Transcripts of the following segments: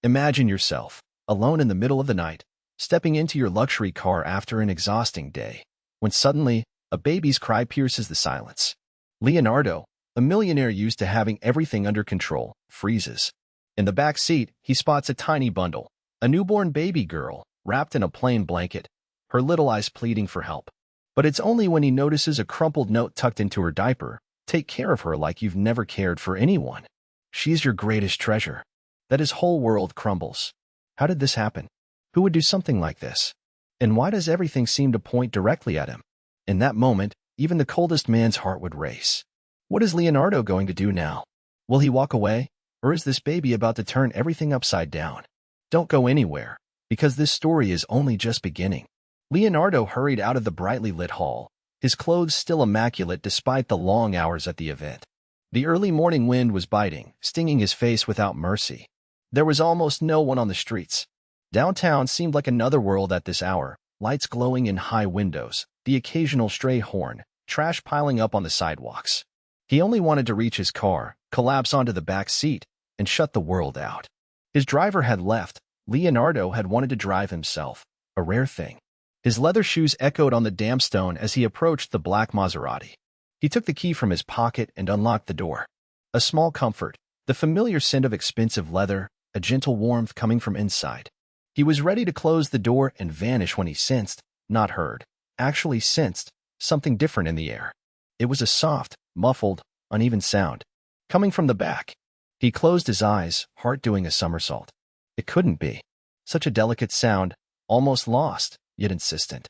Imagine yourself, alone in the middle of the night, stepping into your luxury car after an exhausting day, when suddenly, a baby's cry pierces the silence. Leonardo, a millionaire used to having everything under control, freezes. In the back seat, he spots a tiny bundle, a newborn baby girl, wrapped in a plain blanket, her little eyes pleading for help. But it's only when he notices a crumpled note tucked into her diaper, "Take care of her like you've never cared for anyone. She's your greatest treasure," that his whole world crumbles. How did this happen? Who would do something like this? And why does everything seem to point directly at him? In that moment, even the coldest man's heart would race. What is Leonardo going to do now? Will he walk away? Or is this baby about to turn everything upside down? Don't go anywhere, because this story is only just beginning. Leonardo hurried out of the brightly lit hall, his clothes still immaculate despite the long hours at the event. The early morning wind was biting, stinging his face without mercy. There was almost no one on the streets. Downtown seemed like another world at this hour, lights glowing in high windows, the occasional stray horn, trash piling up on the sidewalks. He only wanted to reach his car, collapse onto the back seat, and shut the world out. His driver had left. Leonardo had wanted to drive himself, a rare thing. His leather shoes echoed on the damp stone as he approached the black Maserati. He took the key from his pocket and unlocked the door. A small comfort, the familiar scent of expensive leather, a gentle warmth coming from inside. He was ready to close the door and vanish when he sensed, not heard, actually sensed, something different in the air. It was a soft, muffled, uneven sound, coming from the back. He closed his eyes, heart doing a somersault. It couldn't be. Such a delicate sound, almost lost, yet insistent.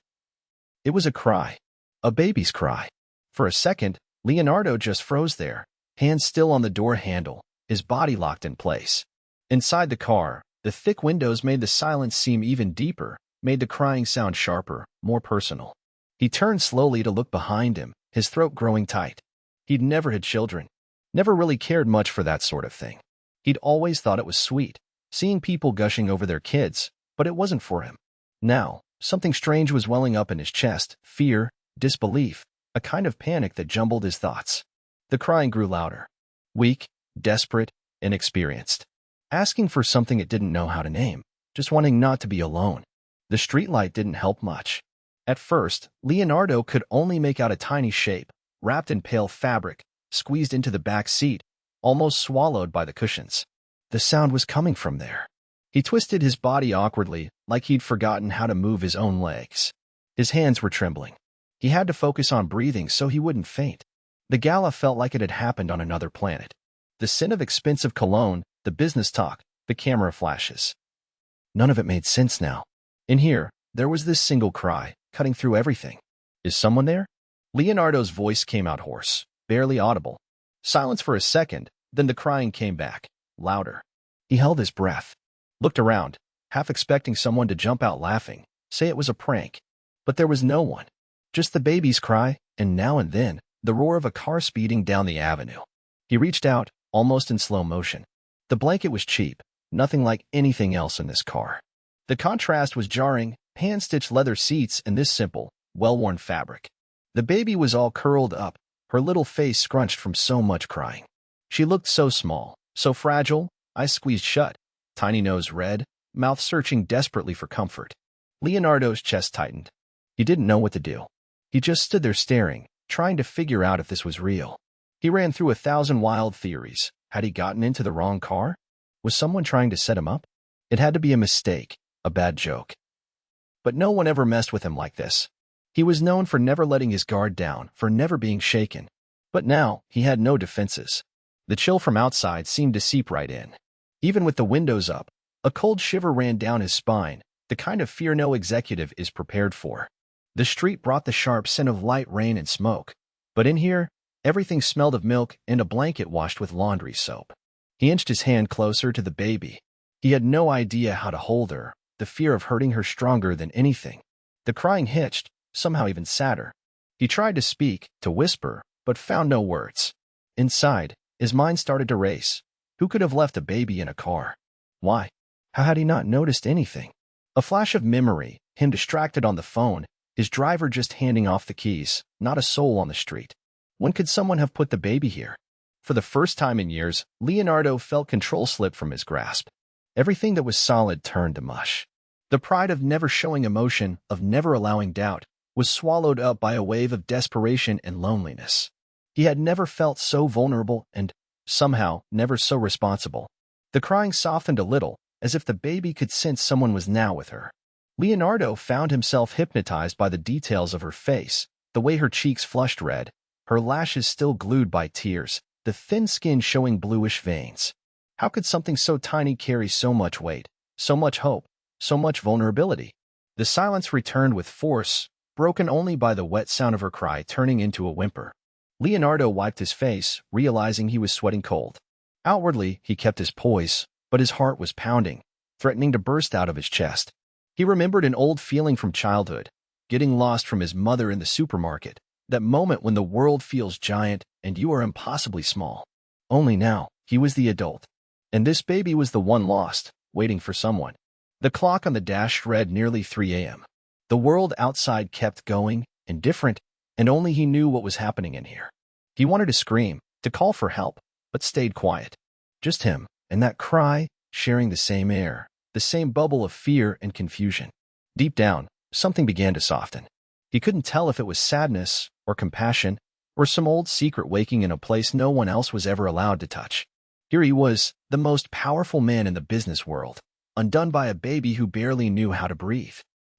It was a cry. A baby's cry. For a second, Leonardo just froze there, hands still on the door handle, his body locked in place. Inside the car, the thick windows made the silence seem even deeper, made the crying sound sharper, more personal. He turned slowly to look behind him, his throat growing tight. He'd never had children, never really cared much for that sort of thing. He'd always thought it was sweet, seeing people gushing over their kids, but it wasn't for him. Now, something strange was welling up in his chest, fear, disbelief, a kind of panic that jumbled his thoughts. The crying grew louder. Weak, desperate, inexperienced. Asking for something it didn't know how to name, just wanting not to be alone. The streetlight didn't help much. At first, Leonardo could only make out a tiny shape, wrapped in pale fabric, squeezed into the back seat, almost swallowed by the cushions. The sound was coming from there. He twisted his body awkwardly, like he'd forgotten how to move his own legs. His hands were trembling. He had to focus on breathing so he wouldn't faint. The gala felt like it had happened on another planet. The scent of expensive cologne, the business talk, the camera flashes. None of it made sense now. In here, there was this single cry, cutting through everything. Is someone there? Leonardo's voice came out hoarse, barely audible. Silence for a second, then the crying came back, louder. He held his breath, looked around, half expecting someone to jump out laughing, say it was a prank. But there was no one. Just the baby's cry, and now and then, the roar of a car speeding down the avenue. He reached out, almost in slow motion. The blanket was cheap, nothing like anything else in this car. The contrast was jarring, hand-stitched leather seats and this simple, well-worn fabric. The baby was all curled up, her little face scrunched from so much crying. She looked so small, so fragile, eyes squeezed shut, tiny nose red, mouth searching desperately for comfort. Leonardo's chest tightened. He didn't know what to do. He just stood there staring, trying to figure out if this was real. He ran through 1,000 wild theories. Had he gotten into the wrong car? Was someone trying to set him up? It had to be a mistake, a bad joke. But no one ever messed with him like this. He was known for never letting his guard down, for never being shaken. But now, he had no defenses. The chill from outside seemed to seep right in. Even with the windows up, a cold shiver ran down his spine, the kind of fear no executive is prepared for. The street brought the sharp scent of light rain and smoke. But in here, everything smelled of milk and a blanket washed with laundry soap. He inched his hand closer to the baby. He had no idea how to hold her, the fear of hurting her stronger than anything. The crying hitched, somehow even sadder. He tried to speak, to whisper, but found no words. Inside, his mind started to race. Who could have left a baby in a car? Why? How had he not noticed anything? A flash of memory, him distracted on the phone, his driver just handing off the keys, not a soul on the street. When could someone have put the baby here? For the first time in years, Leonardo felt control slip from his grasp. Everything that was solid turned to mush. The pride of never showing emotion, of never allowing doubt, was swallowed up by a wave of desperation and loneliness. He had never felt so vulnerable and, somehow, never so responsible. The crying softened a little, as if the baby could sense someone was now with her. Leonardo found himself hypnotized by the details of her face, the way her cheeks flushed red, her lashes still glued by tears, the thin skin showing bluish veins. How could something so tiny carry so much weight, so much hope, so much vulnerability? The silence returned with force, broken only by the wet sound of her cry turning into a whimper. Leonardo wiped his face, realizing he was sweating cold. Outwardly, he kept his poise, but his heart was pounding, threatening to burst out of his chest. He remembered an old feeling from childhood, getting lost from his mother in the supermarket, that moment when the world feels giant and you are impossibly small. Only now, he was the adult. And this baby was the one lost, waiting for someone. The clock on the dash read nearly 3 a.m. The world outside kept going, indifferent, and only he knew what was happening in here. He wanted to scream, to call for help, but stayed quiet. Just him, and that cry, sharing the same air, the same bubble of fear and confusion. Deep down, something began to soften. He couldn't tell if it was sadness, or compassion, or some old secret waking in a place no one else was ever allowed to touch. Here he was, the most powerful man in the business world, undone by a baby who barely knew how to breathe.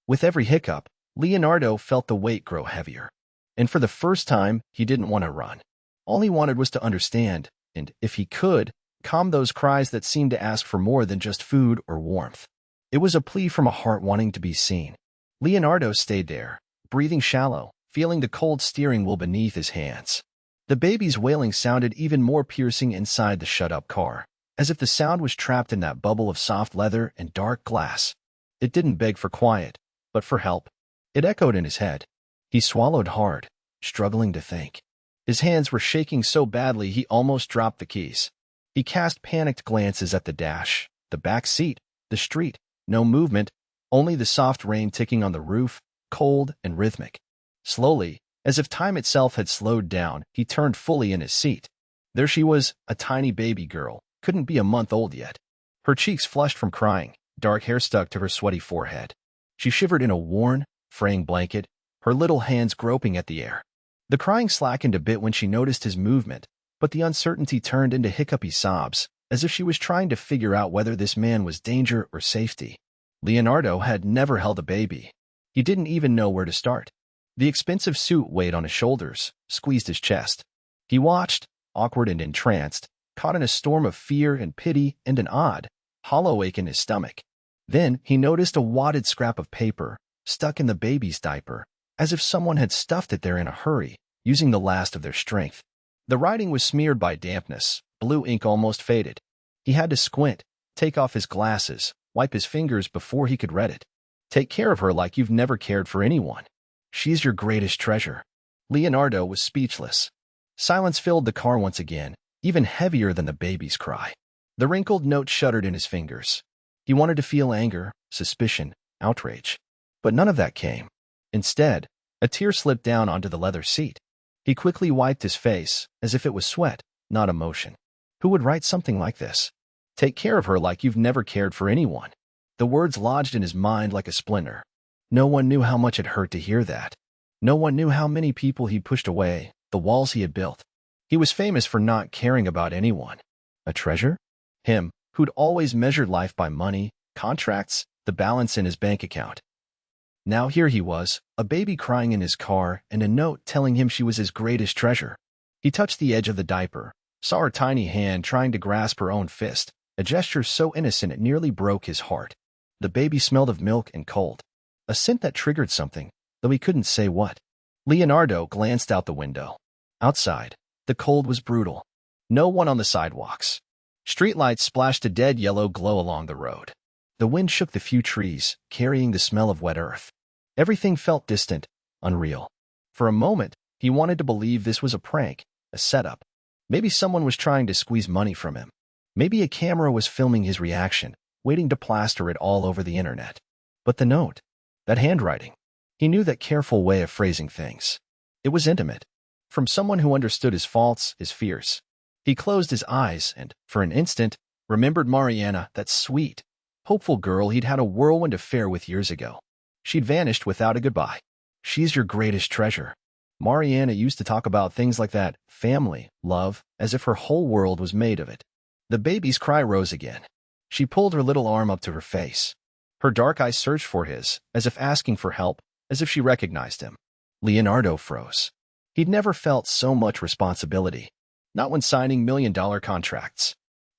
With every hiccup, Leonardo felt the weight grow heavier. And for the first time, he didn't want to run. All he wanted was to understand, and, if he could, calm those cries that seemed to ask for more than just food or warmth. It was a plea from a heart wanting to be seen. Leonardo stayed there, breathing shallow, feeling the cold steering wheel beneath his hands. The baby's wailing sounded even more piercing inside the shut-up car, as if the sound was trapped in that bubble of soft leather and dark glass. It didn't beg for quiet, but for help. It echoed in his head. He swallowed hard, struggling to think. His hands were shaking so badly he almost dropped the keys. He cast panicked glances at the dash, the back seat, the street. No movement, only the soft rain ticking on the roof, cold and rhythmic. Slowly, as if time itself had slowed down, he turned fully in his seat. There she was, a tiny baby girl, couldn't be a month old yet. Her cheeks flushed from crying, dark hair stuck to her sweaty forehead. She shivered in a worn, fraying blanket, her little hands groping at the air. The crying slackened a bit when she noticed his movement, but the uncertainty turned into hiccupy sobs, as if she was trying to figure out whether this man was danger or safety. Leonardo had never held a baby. He didn't even know where to start. The expensive suit weighed on his shoulders, squeezed his chest. He watched, awkward and entranced, caught in a storm of fear and pity and an odd, hollow ache in his stomach. Then he noticed a wadded scrap of paper, stuck in the baby's diaper, as if someone had stuffed it there in a hurry, using the last of their strength. The writing was smeared by dampness, blue ink almost faded. He had to squint, take off his glasses, wipe his fingers before he could read it. Take care of her like you've never cared for anyone. She's your greatest treasure. Leonardo was speechless. Silence filled the car once again, even heavier than the baby's cry. The wrinkled note shuddered in his fingers. He wanted to feel anger, suspicion, outrage. But none of that came. Instead, a tear slipped down onto the leather seat. He quickly wiped his face, as if it was sweat, not emotion. Who would write something like this? Take care of her like you've never cared for anyone. The words lodged in his mind like a splinter. No one knew how much it hurt to hear that. No one knew how many people he'd pushed away, the walls he had built. He was famous for not caring about anyone. A treasure? Him, who'd always measured life by money, contracts, the balance in his bank account. Now here he was, a baby crying in his car and a note telling him she was his greatest treasure. He touched the edge of the diaper, saw her tiny hand trying to grasp her own fist, a gesture so innocent it nearly broke his heart. The baby smelled of milk and cold. A scent that triggered something, though he couldn't say what. Leonardo glanced out the window. Outside, the cold was brutal. No one on the sidewalks. Streetlights splashed a dead yellow glow along the road. The wind shook the few trees, carrying the smell of wet earth. Everything felt distant, unreal. For a moment, he wanted to believe this was a prank, a setup. Maybe someone was trying to squeeze money from him. Maybe a camera was filming his reaction, waiting to plaster it all over the internet. But the note, that handwriting, he knew that careful way of phrasing things. It was intimate, from someone who understood his faults, his fears. He closed his eyes and, for an instant, Remembered Mariana, that sweet, hopeful girl he'd had a whirlwind affair with years ago. She'd vanished without a goodbye. She's your greatest treasure. Mariana used to talk about things like that, family, love, as if her whole world was made of it. The baby's cry rose again. She pulled her little arm up to her face. Her dark eyes searched for his, as if asking for help, as if she recognized him. Leonardo froze. He'd never felt so much responsibility. Not when signing million-dollar contracts.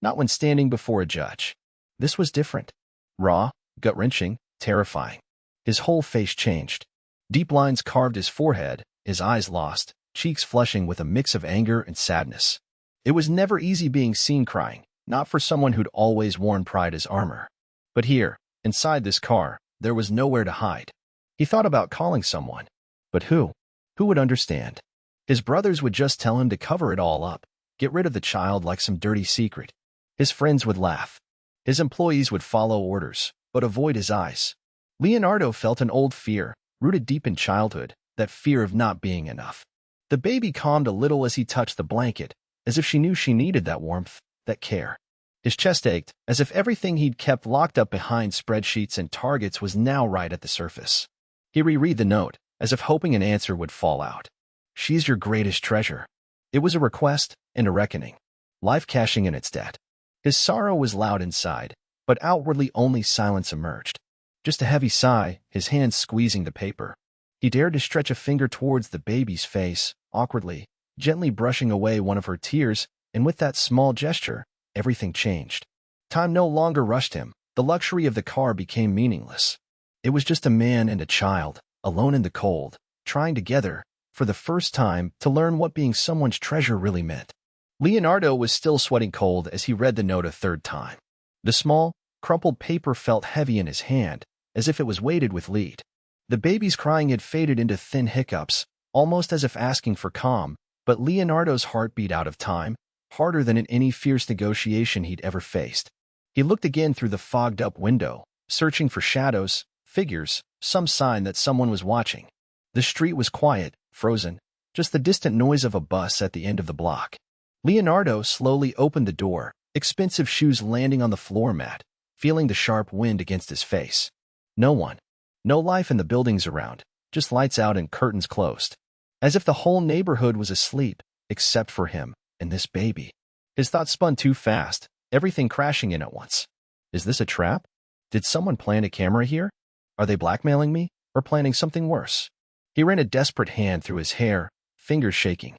Not when standing before a judge. This was different. Raw, gut-wrenching, terrifying. His whole face changed. Deep lines carved his forehead, his eyes lost, cheeks flushing with a mix of anger and sadness. It was never easy being seen crying, not for someone who'd always worn pride as armor. But here, inside this car, there was nowhere to hide. He thought about calling someone. But who? Who would understand? His brothers would just tell him to cover it all up, get rid of the child like some dirty secret. His friends would laugh. His employees would follow orders, but avoid his eyes. Leonardo felt an old fear, rooted deep in childhood, that fear of not being enough. The baby calmed a little as he touched the blanket, as if she knew she needed that warmth, that care. His chest ached, as if everything he'd kept locked up behind spreadsheets and targets was now right at the surface. He reread the note, as if hoping an answer would fall out. She's your greatest treasure. It was a request and a reckoning. Life cashing in its debt. His sorrow was loud inside, but outwardly only silence emerged. Just a heavy sigh, his hands squeezing the paper. He dared to stretch a finger towards the baby's face, awkwardly, gently brushing away one of her tears, and with that small gesture, everything changed. Time no longer rushed him. The luxury of the car became meaningless. It was just a man and a child, alone in the cold, trying together, for the first time, to learn what being someone's treasure really meant. Leonardo was still sweating cold as he read the note a third time. The small, crumpled paper felt heavy in his hand, as if it was weighted with lead. The baby's crying had faded into thin hiccups, almost as if asking for calm, but Leonardo's heart beat out of time, harder than in any fierce negotiation he'd ever faced. He looked again through the fogged-up window, searching for shadows, figures, some sign that someone was watching. The street was quiet, frozen, just the distant noise of a bus at the end of the block. Leonardo slowly opened the door, expensive shoes landing on the floor mat, feeling the sharp wind against his face. No one. No life in the buildings around, just lights out and curtains closed. As if the whole neighborhood was asleep, except for him and this baby. His thoughts spun too fast, everything crashing in at once. Is this a trap? Did someone plant a camera here? Are they blackmailing me, or planning something worse? He ran a desperate hand through his hair, fingers shaking.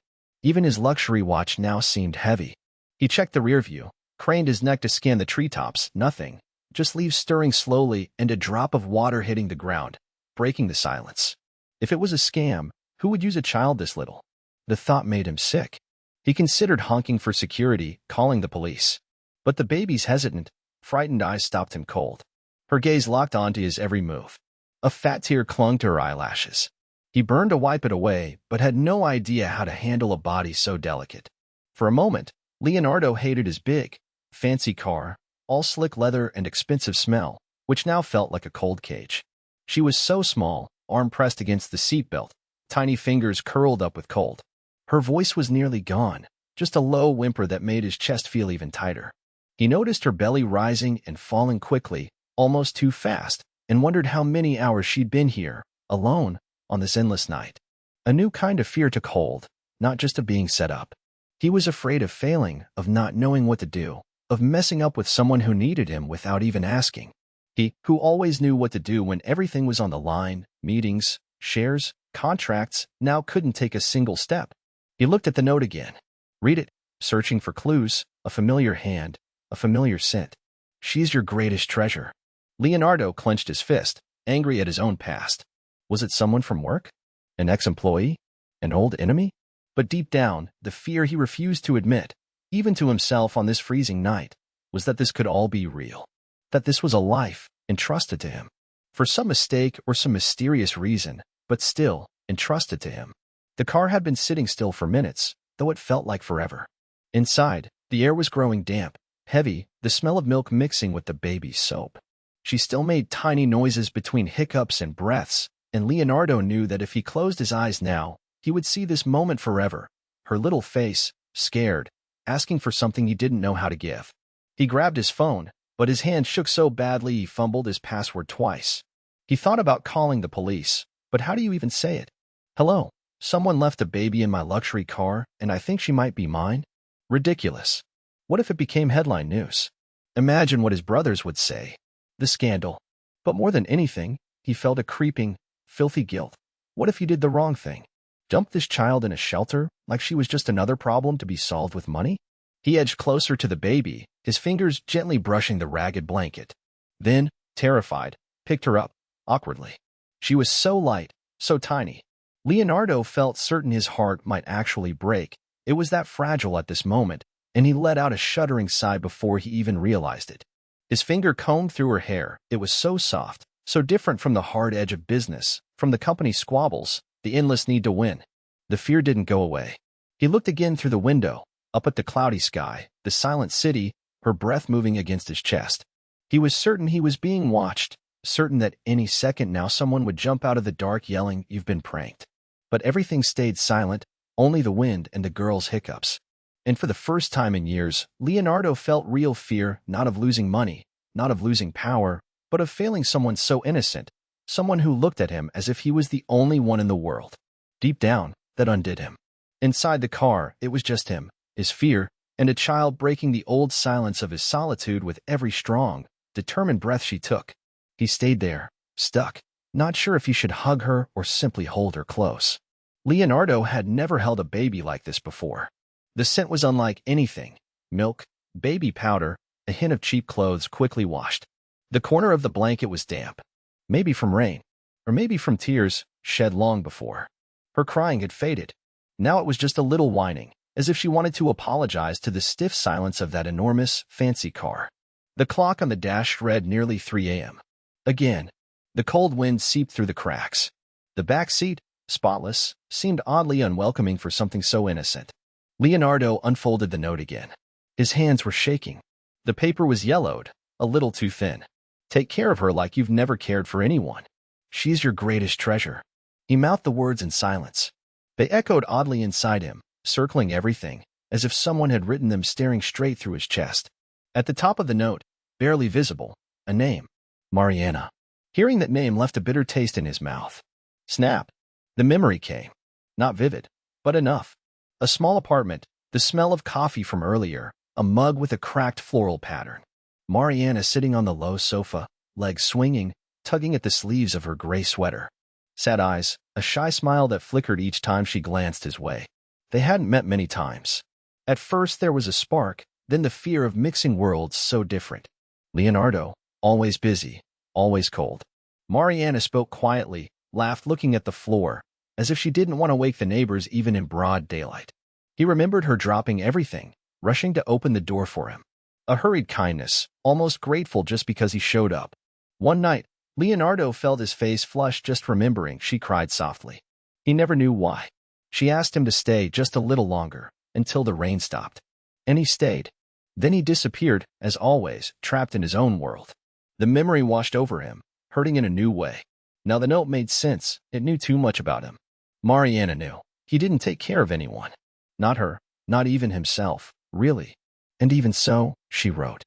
Even his luxury watch now seemed heavy. He checked the rear view, craned his neck to scan the treetops. Nothing. Just leaves stirring slowly and a drop of water hitting the ground, breaking the silence. If it was a scam, who would use a child this little? The thought made him sick. He considered honking for security, calling the police. But the baby's hesitant, frightened eyes stopped him cold. Her gaze locked onto his every move. A fat tear clung to her eyelashes. He burned to wipe it away, but had no idea how to handle a body so delicate. For a moment, Leonardo hated his big, fancy car, all slick leather and expensive smell, which now felt like a cold cage. She was so small, arm pressed against the seatbelt, tiny fingers curled up with cold. Her voice was nearly gone, just a low whimper that made his chest feel even tighter. He noticed her belly rising and falling quickly, almost too fast, and wondered how many hours she'd been here, alone, on this endless night. A new kind of fear took hold, not just of being set up. He was afraid of failing, of not knowing what to do, of messing up with someone who needed him without even asking. He, who always knew what to do when everything was on the line, meetings, shares, contracts, now couldn't take a single step. He looked at the note again. Read it, searching for clues, a familiar hand, a familiar scent. She's your greatest treasure. Leonardo clenched his fist, angry at his own past. Was it someone from work? An ex-employee? An old enemy? But deep down, the fear he refused to admit, even to himself on this freezing night, was that this could all be real. That this was a life entrusted to him. For some mistake or some mysterious reason, but still entrusted to him. The car had been sitting still for minutes, though it felt like forever. Inside, the air was growing damp, heavy, the smell of milk mixing with the baby's soap. She still made tiny noises between hiccups and breaths, and Leonardo knew that if he closed his eyes now, he would see this moment forever. Her little face, scared, asking for something he didn't know how to give. He grabbed his phone, but his hand shook so badly he fumbled his password twice. He thought about calling the police, but how do you even say it? Hello, someone left a baby in my luxury car, and I think she might be mine? Ridiculous. What if it became headline news? Imagine what his brothers would say. The scandal. But more than anything, he felt a creeping, filthy guilt. What if he did the wrong thing? Dump this child in a shelter like she was just another problem to be solved with money? He edged closer to the baby, his fingers gently brushing the ragged blanket. Then, terrified, picked her up, awkwardly. She was so light, so tiny. Leonardo felt certain his heart might actually break. It was that fragile at this moment, and he let out a shuddering sigh before he even realized it. His finger combed through her hair. It was so soft, so different from the hard edge of business, from the company's squabbles, the endless need to win. The fear didn't go away. He looked again through the window, up at the cloudy sky, the silent city, her breath moving against his chest. He was certain he was being watched, certain that any second now someone would jump out of the dark yelling, "You've been pranked." But everything stayed silent, only the wind and the girl's hiccups. And for the first time in years, Leonardo felt real fear, not of losing money, not of losing power, but of failing someone so innocent, someone who looked at him as if he was the only one in the world. Deep down, that undid him. Inside the car, it was just him, his fear, and a child breaking the old silence of his solitude with every strong, determined breath she took. He stayed there, stuck, not sure if he should hug her or simply hold her close. Leonardo had never held a baby like this before. The scent was unlike anything: milk, baby powder, a hint of cheap clothes quickly washed. The corner of the blanket was damp, maybe from rain, or maybe from tears shed long before. Her crying had faded. Now it was just a little whining, as if she wanted to apologize to the stiff silence of that enormous, fancy car. The clock on the dash read nearly 3 a.m. Again, the cold wind seeped through the cracks. The back seat, spotless, seemed oddly unwelcoming for something so innocent. Leonardo unfolded the note again. His hands were shaking. The paper was yellowed, a little too thin. Take care of her like you've never cared for anyone. She's your greatest treasure. He mouthed the words in silence. They echoed oddly inside him, circling everything, as if someone had written them staring straight through his chest. At the top of the note, barely visible, a name. Mariana. Hearing that name left a bitter taste in his mouth. Snap. The memory came. Not vivid, but enough. A small apartment, the smell of coffee from earlier, a mug with a cracked floral pattern. Mariana sitting on the low sofa, legs swinging, tugging at the sleeves of her gray sweater. Sad eyes, a shy smile that flickered each time she glanced his way. They hadn't met many times. At first there was a spark, then the fear of mixing worlds so different. Leonardo, always busy, always cold. Mariana spoke quietly, laughed looking at the floor, as if she didn't want to wake the neighbors even in broad daylight. He remembered her dropping everything, rushing to open the door for him. A hurried kindness, almost grateful just because he showed up. One night, Leonardo felt his face flush just remembering. She cried softly. He never knew why. She asked him to stay just a little longer, until the rain stopped. And he stayed. Then he disappeared, as always, trapped in his own world. The memory washed over him, hurting in a new way. Now the note made sense. It knew too much about him. Mariana knew. He didn't take care of anyone. Not her, not even himself, really. And even so, she wrote.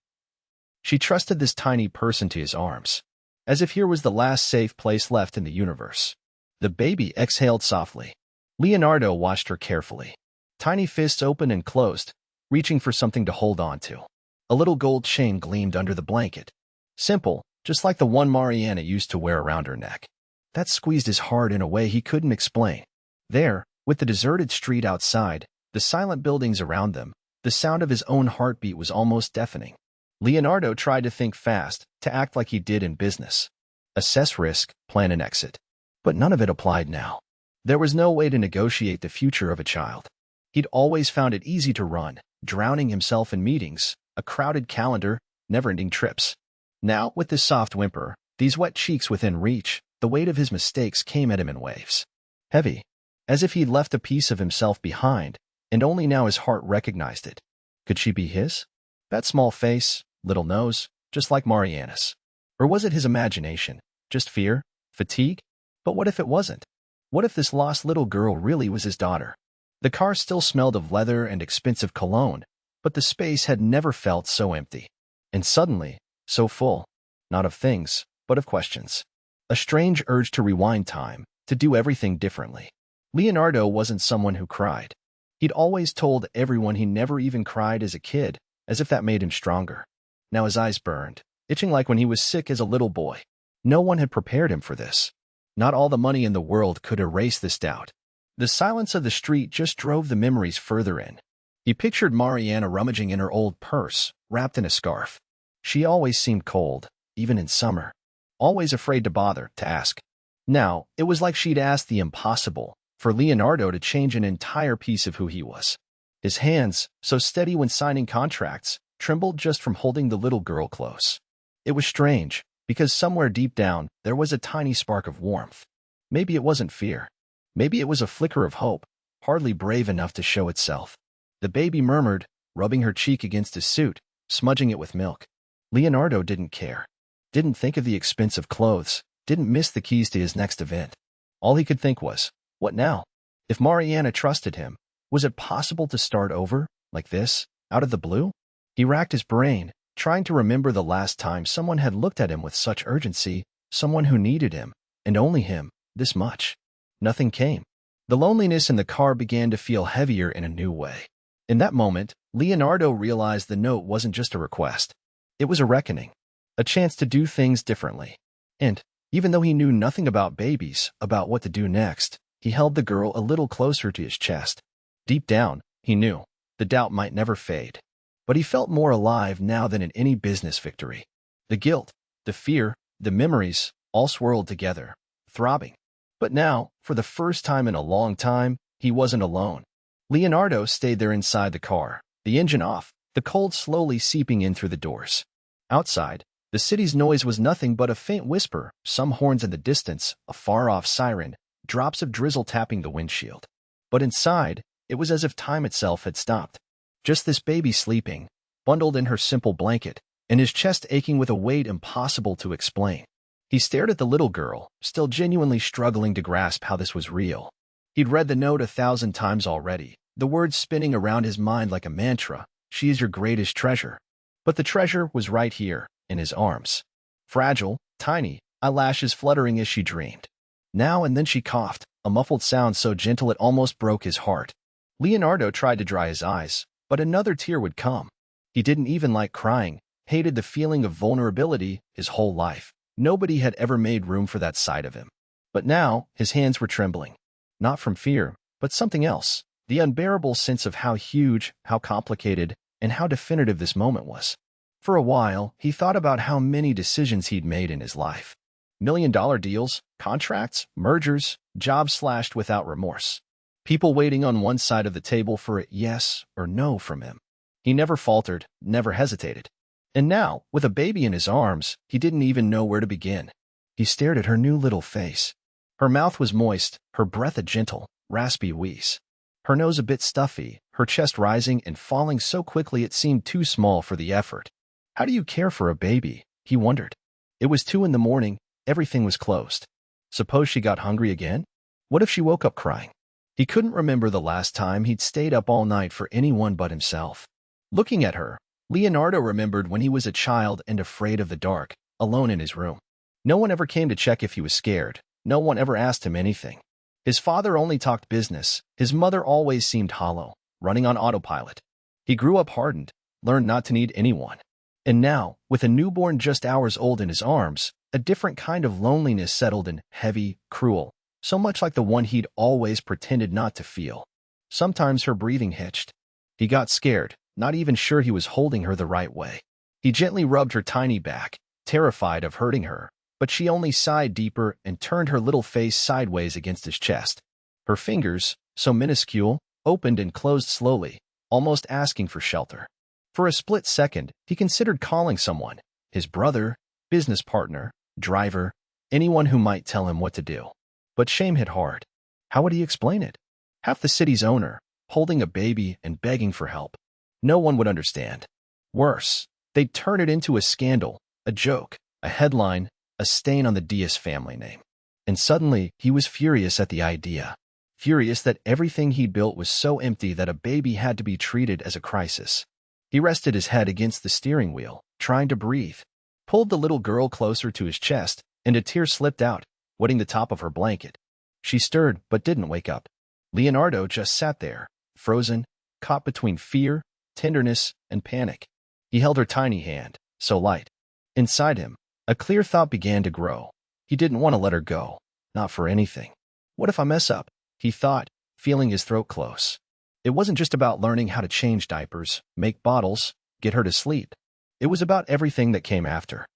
She trusted this tiny person to his arms, as if here was the last safe place left in the universe. The baby exhaled softly. Leonardo watched her carefully. Tiny fists opened and closed, reaching for something to hold on to. A little gold chain gleamed under the blanket. Simple, just like the one Mariana used to wear around her neck. That squeezed his heart in a way he couldn't explain. There, with the deserted street outside, the silent buildings around them, the sound of his own heartbeat was almost deafening. Leonardo tried to think fast, to act like he did in business. Assess risk, plan an exit. But none of it applied now. There was no way to negotiate the future of a child. He'd always found it easy to run, drowning himself in meetings, a crowded calendar, never-ending trips. Now, with this soft whimper, these wet cheeks within reach, the weight of his mistakes came at him in waves. Heavy, as if he'd left a piece of himself behind, and only now his heart recognized it. Could she be his? That small face, little nose, just like Mariana's. Or was it his imagination? Just fear? Fatigue? But what if it wasn't? What if this lost little girl really was his daughter? The car still smelled of leather and expensive cologne, but the space had never felt so empty. And suddenly, so full, not of things, but of questions. A strange urge to rewind time, to do everything differently. Leonardo wasn't someone who cried. He'd always told everyone he never even cried as a kid, as if that made him stronger. Now his eyes burned, itching like when he was sick as a little boy. No one had prepared him for this. Not all the money in the world could erase this doubt. The silence of the street just drove the memories further in. He pictured Mariana rummaging in her old purse, wrapped in a scarf. She always seemed cold, even in summer. Always afraid to bother, to ask. Now, it was like she'd asked the impossible, for Leonardo to change an entire piece of who he was. His hands, so steady when signing contracts, trembled just from holding the little girl close. It was strange, because somewhere deep down, there was a tiny spark of warmth. Maybe it wasn't fear. Maybe it was a flicker of hope, hardly brave enough to show itself. The baby murmured, rubbing her cheek against his suit, smudging it with milk. Leonardo didn't care. Didn't think of the expense of clothes, didn't miss the keys to his next event. All he could think was, what now? If Mariana trusted him, was it possible to start over, like this, out of the blue? He racked his brain, trying to remember the last time someone had looked at him with such urgency, someone who needed him, and only him, this much. Nothing came. The loneliness in the car began to feel heavier in a new way. In that moment, Leonardo realized the note wasn't just a request. It was a reckoning, a chance to do things differently. And, even though he knew nothing about babies, about what to do next, he held the girl a little closer to his chest. Deep down, he knew, the doubt might never fade. But he felt more alive now than in any business victory. The guilt, the fear, the memories, all swirled together, throbbing. But now, for the first time in a long time, he wasn't alone. Leonardo stayed there inside the car, the engine off, the cold slowly seeping in through the doors. Outside, the city's noise was nothing but a faint whisper, some horns in the distance, a far-off siren, drops of drizzle tapping the windshield. But inside, it was as if time itself had stopped. Just this baby sleeping, bundled in her simple blanket, and his chest aching with a weight impossible to explain. He stared at the little girl, still genuinely struggling to grasp how this was real. He'd read the note 1,000 times already, the words spinning around his mind like a mantra, "She is your greatest treasure." But the treasure was right here, in his arms. Fragile, tiny, eyelashes fluttering as she dreamed. Now and then she coughed, a muffled sound so gentle it almost broke his heart. Leonardo tried to dry his eyes, but another tear would come. He didn't even like crying, hated the feeling of vulnerability his whole life. Nobody had ever made room for that side of him. But now, his hands were trembling. Not from fear, but something else. The unbearable sense of how huge, how complicated, and how definitive this moment was. For a while, he thought about how many decisions he'd made in his life. $1 million deals, contracts, mergers, jobs slashed without remorse. People waiting on one side of the table for a yes or no from him. He never faltered, never hesitated. And now, with a baby in his arms, he didn't even know where to begin. He stared at her new little face. Her mouth was moist, her breath a gentle, raspy wheeze. Her nose a bit stuffy, her chest rising and falling so quickly it seemed too small for the effort. How do you care for a baby? He wondered. It was 2 a.m, everything was closed. Suppose she got hungry again? What if she woke up crying? He couldn't remember the last time he'd stayed up all night for anyone but himself. Looking at her, Leonardo remembered when he was a child and afraid of the dark, alone in his room. No one ever came to check if he was scared. No one ever asked him anything. His father only talked business. His mother always seemed hollow, running on autopilot. He grew up hardened, learned not to need anyone. And now, with a newborn just hours old in his arms, a different kind of loneliness settled in, heavy, cruel, so much like the one he'd always pretended not to feel. Sometimes her breathing hitched. He got scared, not even sure he was holding her the right way. He gently rubbed her tiny back, terrified of hurting her, but she only sighed deeper and turned her little face sideways against his chest. Her fingers, so minuscule, opened and closed slowly, almost asking for shelter. For a split second, he considered calling someone, his brother, business partner, driver, anyone who might tell him what to do. But shame hit hard. How would he explain it? Half the city's owner, holding a baby and begging for help. No one would understand. Worse, they'd turn it into a scandal, a joke, a headline, a stain on the Dias family name. And suddenly, he was furious at the idea. Furious that everything he'd built was so empty that a baby had to be treated as a crisis. He rested his head against the steering wheel, trying to breathe. Pulled the little girl closer to his chest, and a tear slipped out, wetting the top of her blanket. She stirred, but didn't wake up. Leonardo just sat there, frozen, caught between fear, tenderness, and panic. He held her tiny hand, so light. Inside him, a clear thought began to grow. He didn't want to let her go, not for anything. What if I mess up? He thought, feeling his throat close. It wasn't just about learning how to change diapers, make bottles, get her to sleep. It was about everything that came after.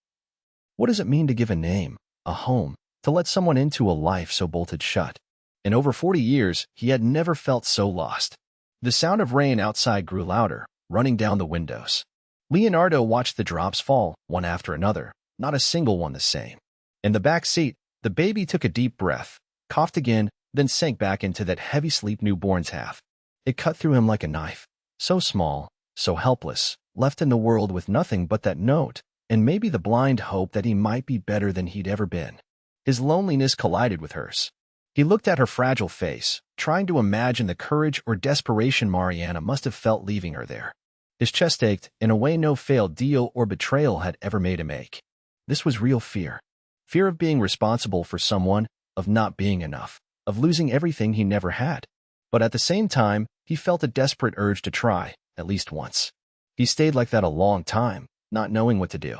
What does it mean to give a name, a home, to let someone into a life so bolted shut? In over 40 years, he had never felt so lost. The sound of rain outside grew louder, running down the windows. Leonardo watched the drops fall, one after another, not a single one the same. In the back seat, the baby took a deep breath, coughed again, then sank back into that heavy sleep newborns have. It cut through him like a knife. So small, so helpless, left in the world with nothing but that note, and maybe the blind hope that he might be better than he'd ever been. His loneliness collided with hers. He looked at her fragile face, trying to imagine the courage or desperation Mariana must have felt leaving her there. His chest ached in a way no failed deal or betrayal had ever made him ache. This was real fear. Fear of being responsible for someone, of not being enough, of losing everything he never had. But at the same time, he felt a desperate urge to try, at least once. He stayed like that a long time, not knowing what to do.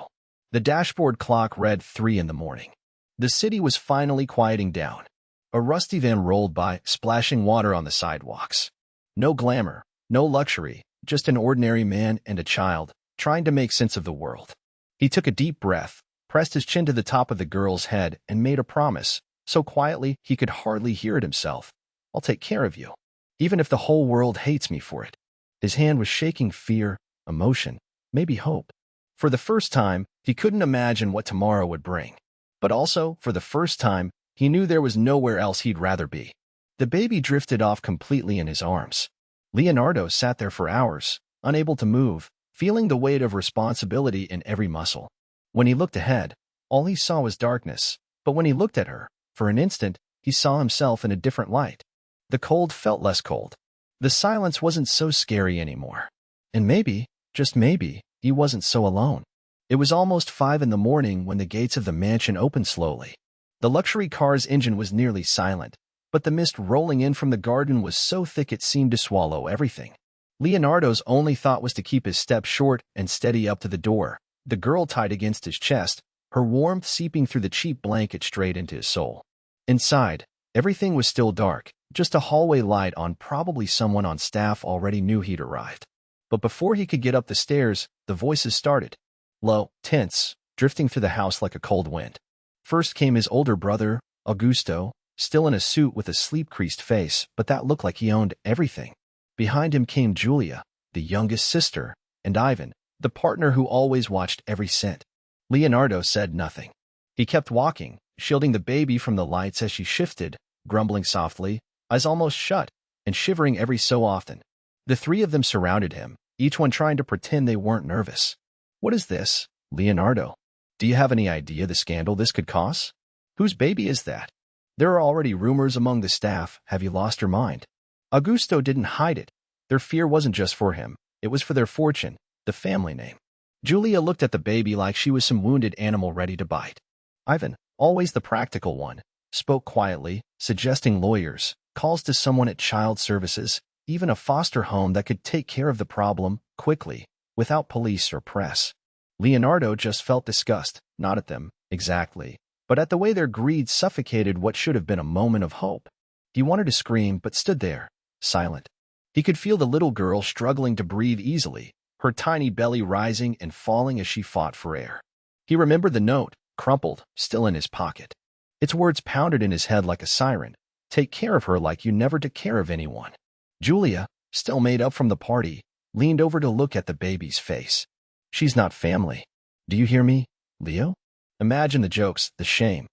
The dashboard clock read 3 in the morning. The city was finally quieting down. A rusty van rolled by, splashing water on the sidewalks. No glamour, no luxury, just an ordinary man and a child, trying to make sense of the world. He took a deep breath, pressed his chin to the top of the girl's head, and made a promise, so quietly he could hardly hear it himself. I'll take care of you, even if the whole world hates me for it. His hand was shaking fear, emotion, maybe hope. For the first time, he couldn't imagine what tomorrow would bring. But also, for the first time, he knew there was nowhere else he'd rather be. The baby drifted off completely in his arms. Leonardo sat there for hours, unable to move, feeling the weight of responsibility in every muscle. When he looked ahead, all he saw was darkness, but when he looked at her, for an instant, he saw himself in a different light. The cold felt less cold. The silence wasn't so scary anymore. And maybe, just maybe, he wasn't so alone. It was almost 5 in the morning when the gates of the mansion opened slowly. The luxury car's engine was nearly silent, but the mist rolling in from the garden was so thick it seemed to swallow everything. Leonardo's only thought was to keep his steps short and steady up to the door, the girl tied against his chest, her warmth seeping through the cheap blanket straight into his soul. Inside, everything was still dark, just a hallway light on. Probably someone on staff already knew he'd arrived. But before he could get up the stairs, the voices started. Low, tense, drifting through the house like a cold wind. First came his older brother, Augusto, still in a suit with a sleep-creased face, but that looked like he owned everything. Behind him came Julia, the youngest sister, and Ivan, the partner who always watched every cent. Leonardo said nothing. He kept walking, shielding the baby from the lights as she shifted, grumbling softly, eyes almost shut, and shivering every so often. The 3 of them surrounded him, each one trying to pretend they weren't nervous. What is this, Leonardo? Do you have any idea the scandal this could cause? Whose baby is that? There are already rumors among the staff. Have you lost your mind? Augusto didn't hide it. Their fear wasn't just for him. It was for their fortune, the family name. Julia looked at the baby like she was some wounded animal ready to bite. Ivan, always the practical one, spoke quietly, suggesting lawyers, calls to someone at child services, even a foster home that could take care of the problem, quickly, without police or press. Leonardo just felt disgust, not at them, exactly, but at the way their greed suffocated what should have been a moment of hope. He wanted to scream, but stood there, silent. He could feel the little girl struggling to breathe easily, her tiny belly rising and falling as she fought for air. He remembered the note, crumpled, still in his pocket. Its words pounded in his head like a siren. Take care of her like you never took care of anyone. Julia, still made up from the party, leaned over to look at the baby's face. She's not family. Do you hear me, Leo? Imagine the jokes, the shame.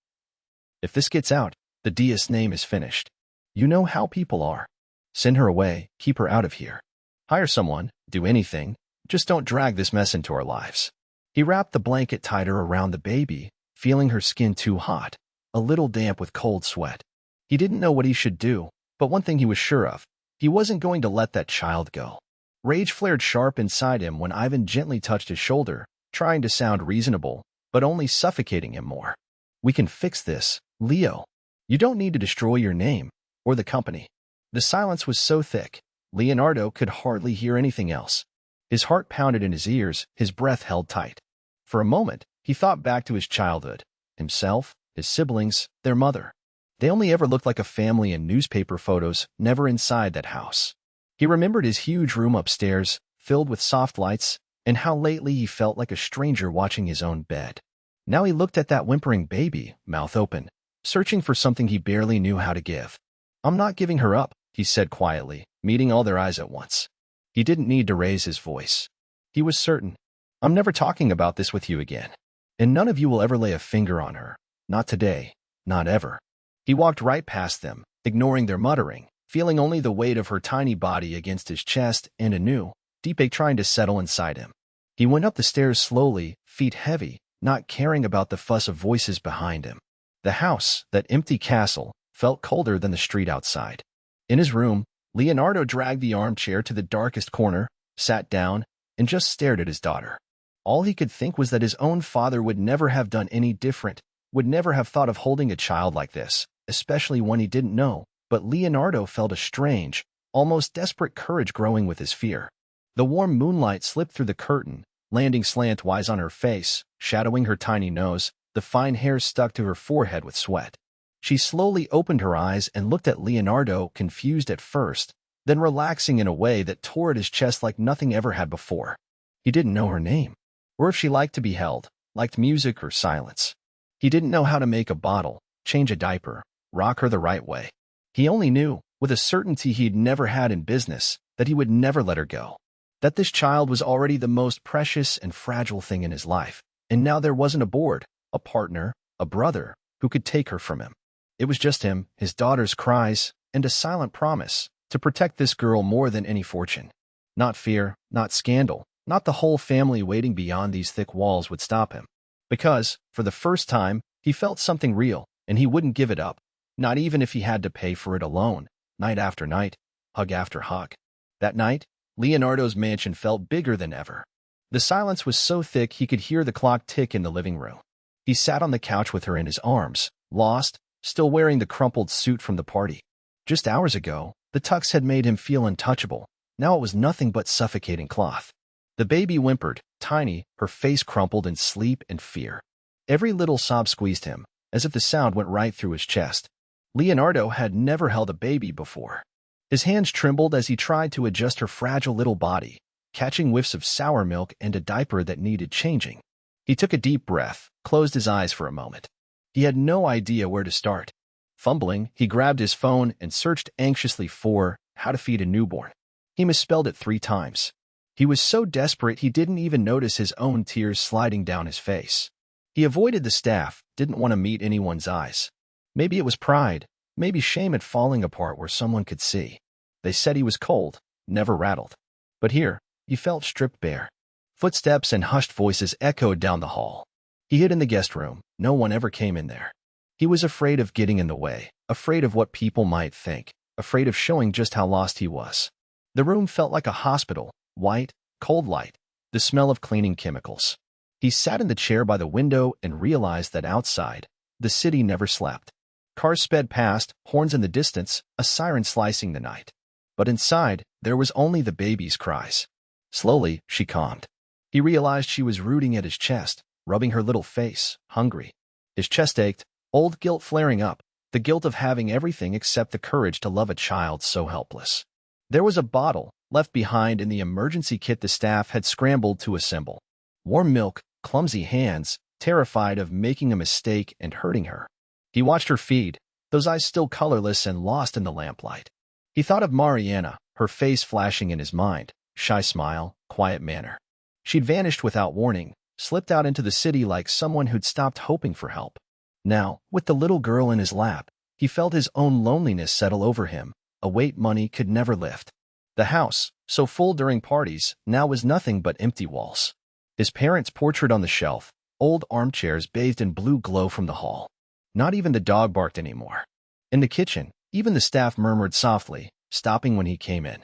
If this gets out, the Dias name is finished. You know how people are. Send her away, keep her out of here. Hire someone, do anything, just don't drag this mess into our lives. He wrapped the blanket tighter around the baby, feeling her skin too hot, a little damp with cold sweat. He didn't know what he should do, but one thing he was sure of, he wasn't going to let that child go. Rage flared sharp inside him when Ivan gently touched his shoulder, trying to sound reasonable, but only suffocating him more. "We can fix this, Leo. You don't need to destroy your name or the company." The silence was so thick, Leonardo could hardly hear anything else. His heart pounded in his ears, his breath held tight. For a moment, he thought back to his childhood, himself, his siblings, their mother. They only ever looked like a family in newspaper photos, never inside that house. He remembered his huge room upstairs, filled with soft lights, and how lately he felt like a stranger watching his own bed. Now he looked at that whimpering baby, mouth open, searching for something he barely knew how to give. "I'm not giving her up," he said quietly, meeting all their eyes at once. He didn't need to raise his voice. He was certain. "I'm never talking about this with you again. And none of you will ever lay a finger on her. Not today. Not ever." He walked right past them, ignoring their muttering, feeling only the weight of her tiny body against his chest and a new, deep ache trying to settle inside him. He went up the stairs slowly, feet heavy, not caring about the fuss of voices behind him. The house, that empty castle, felt colder than the street outside. In his room, Leonardo dragged the armchair to the darkest corner, sat down, and just stared at his daughter. All he could think was that his own father would never have done any different, would never have thought of holding a child like this, especially one he didn't know, but Leonardo felt a strange, almost desperate courage growing with his fear. The warm moonlight slipped through the curtain, landing slantwise on her face, shadowing her tiny nose, the fine hair stuck to her forehead with sweat. She slowly opened her eyes and looked at Leonardo, confused at first, then relaxing in a way that tore at his chest like nothing ever had before. He didn't know her name, or if she liked to be held, liked music or silence. He didn't know how to make a bottle, change a diaper, rock her the right way. He only knew, with a certainty he'd never had in business, that he would never let her go. That this child was already the most precious and fragile thing in his life, and now there wasn't a board, a partner, a brother, who could take her from him. It was just him, his daughter's cries, and a silent promise to protect this girl more than any fortune. Not fear, not scandal, not the whole family waiting beyond these thick walls would stop him. Because, for the first time, he felt something real, and he wouldn't give it up, not even if he had to pay for it alone, night after night, hug after hug. That night, Leonardo's mansion felt bigger than ever. The silence was so thick he could hear the clock tick in the living room. He sat on the couch with her in his arms, lost, still wearing the crumpled suit from the party. Just hours ago, the tux had made him feel untouchable. Now it was nothing but suffocating cloth. The baby whimpered, tiny, her face crumpled in sleep and fear. Every little sob squeezed him, as if the sound went right through his chest. Leonardo had never held a baby before. His hands trembled as he tried to adjust her fragile little body, catching whiffs of sour milk and a diaper that needed changing. He took a deep breath, closed his eyes for a moment. He had no idea where to start. Fumbling, he grabbed his phone and searched anxiously for how to feed a newborn. He misspelled it 3 times. He was so desperate he didn't even notice his own tears sliding down his face. He avoided the staff, didn't want to meet anyone's eyes. Maybe it was pride, maybe shame at falling apart where someone could see. They said he was cold, never rattled. But here, he felt stripped bare. Footsteps and hushed voices echoed down the hall. He hid in the guest room. No one ever came in there. He was afraid of getting in the way, afraid of what people might think, afraid of showing just how lost he was. The room felt like a hospital, white, cold light, the smell of cleaning chemicals. He sat in the chair by the window and realized that outside, the city never slept. Cars sped past, horns in the distance, a siren slicing the night. But inside, there was only the baby's cries. Slowly, she calmed. He realized she was rooting at his chest, rubbing her little face, hungry. His chest ached, old guilt flaring up, the guilt of having everything except the courage to love a child so helpless. There was a bottle left behind in the emergency kit the staff had scrambled to assemble. Warm milk, clumsy hands, terrified of making a mistake and hurting her. He watched her feed, those eyes still colorless and lost in the lamplight. He thought of Mariana, her face flashing in his mind, shy smile, quiet manner. She'd vanished without warning, slipped out into the city like someone who'd stopped hoping for help. Now, with the little girl in his lap, he felt his own loneliness settle over him, a weight money could never lift. The house, so full during parties, now was nothing but empty walls. His parents' portrait on the shelf, old armchairs bathed in blue glow from the hall. Not even the dog barked anymore. In the kitchen, even the staff murmured softly, stopping when he came in.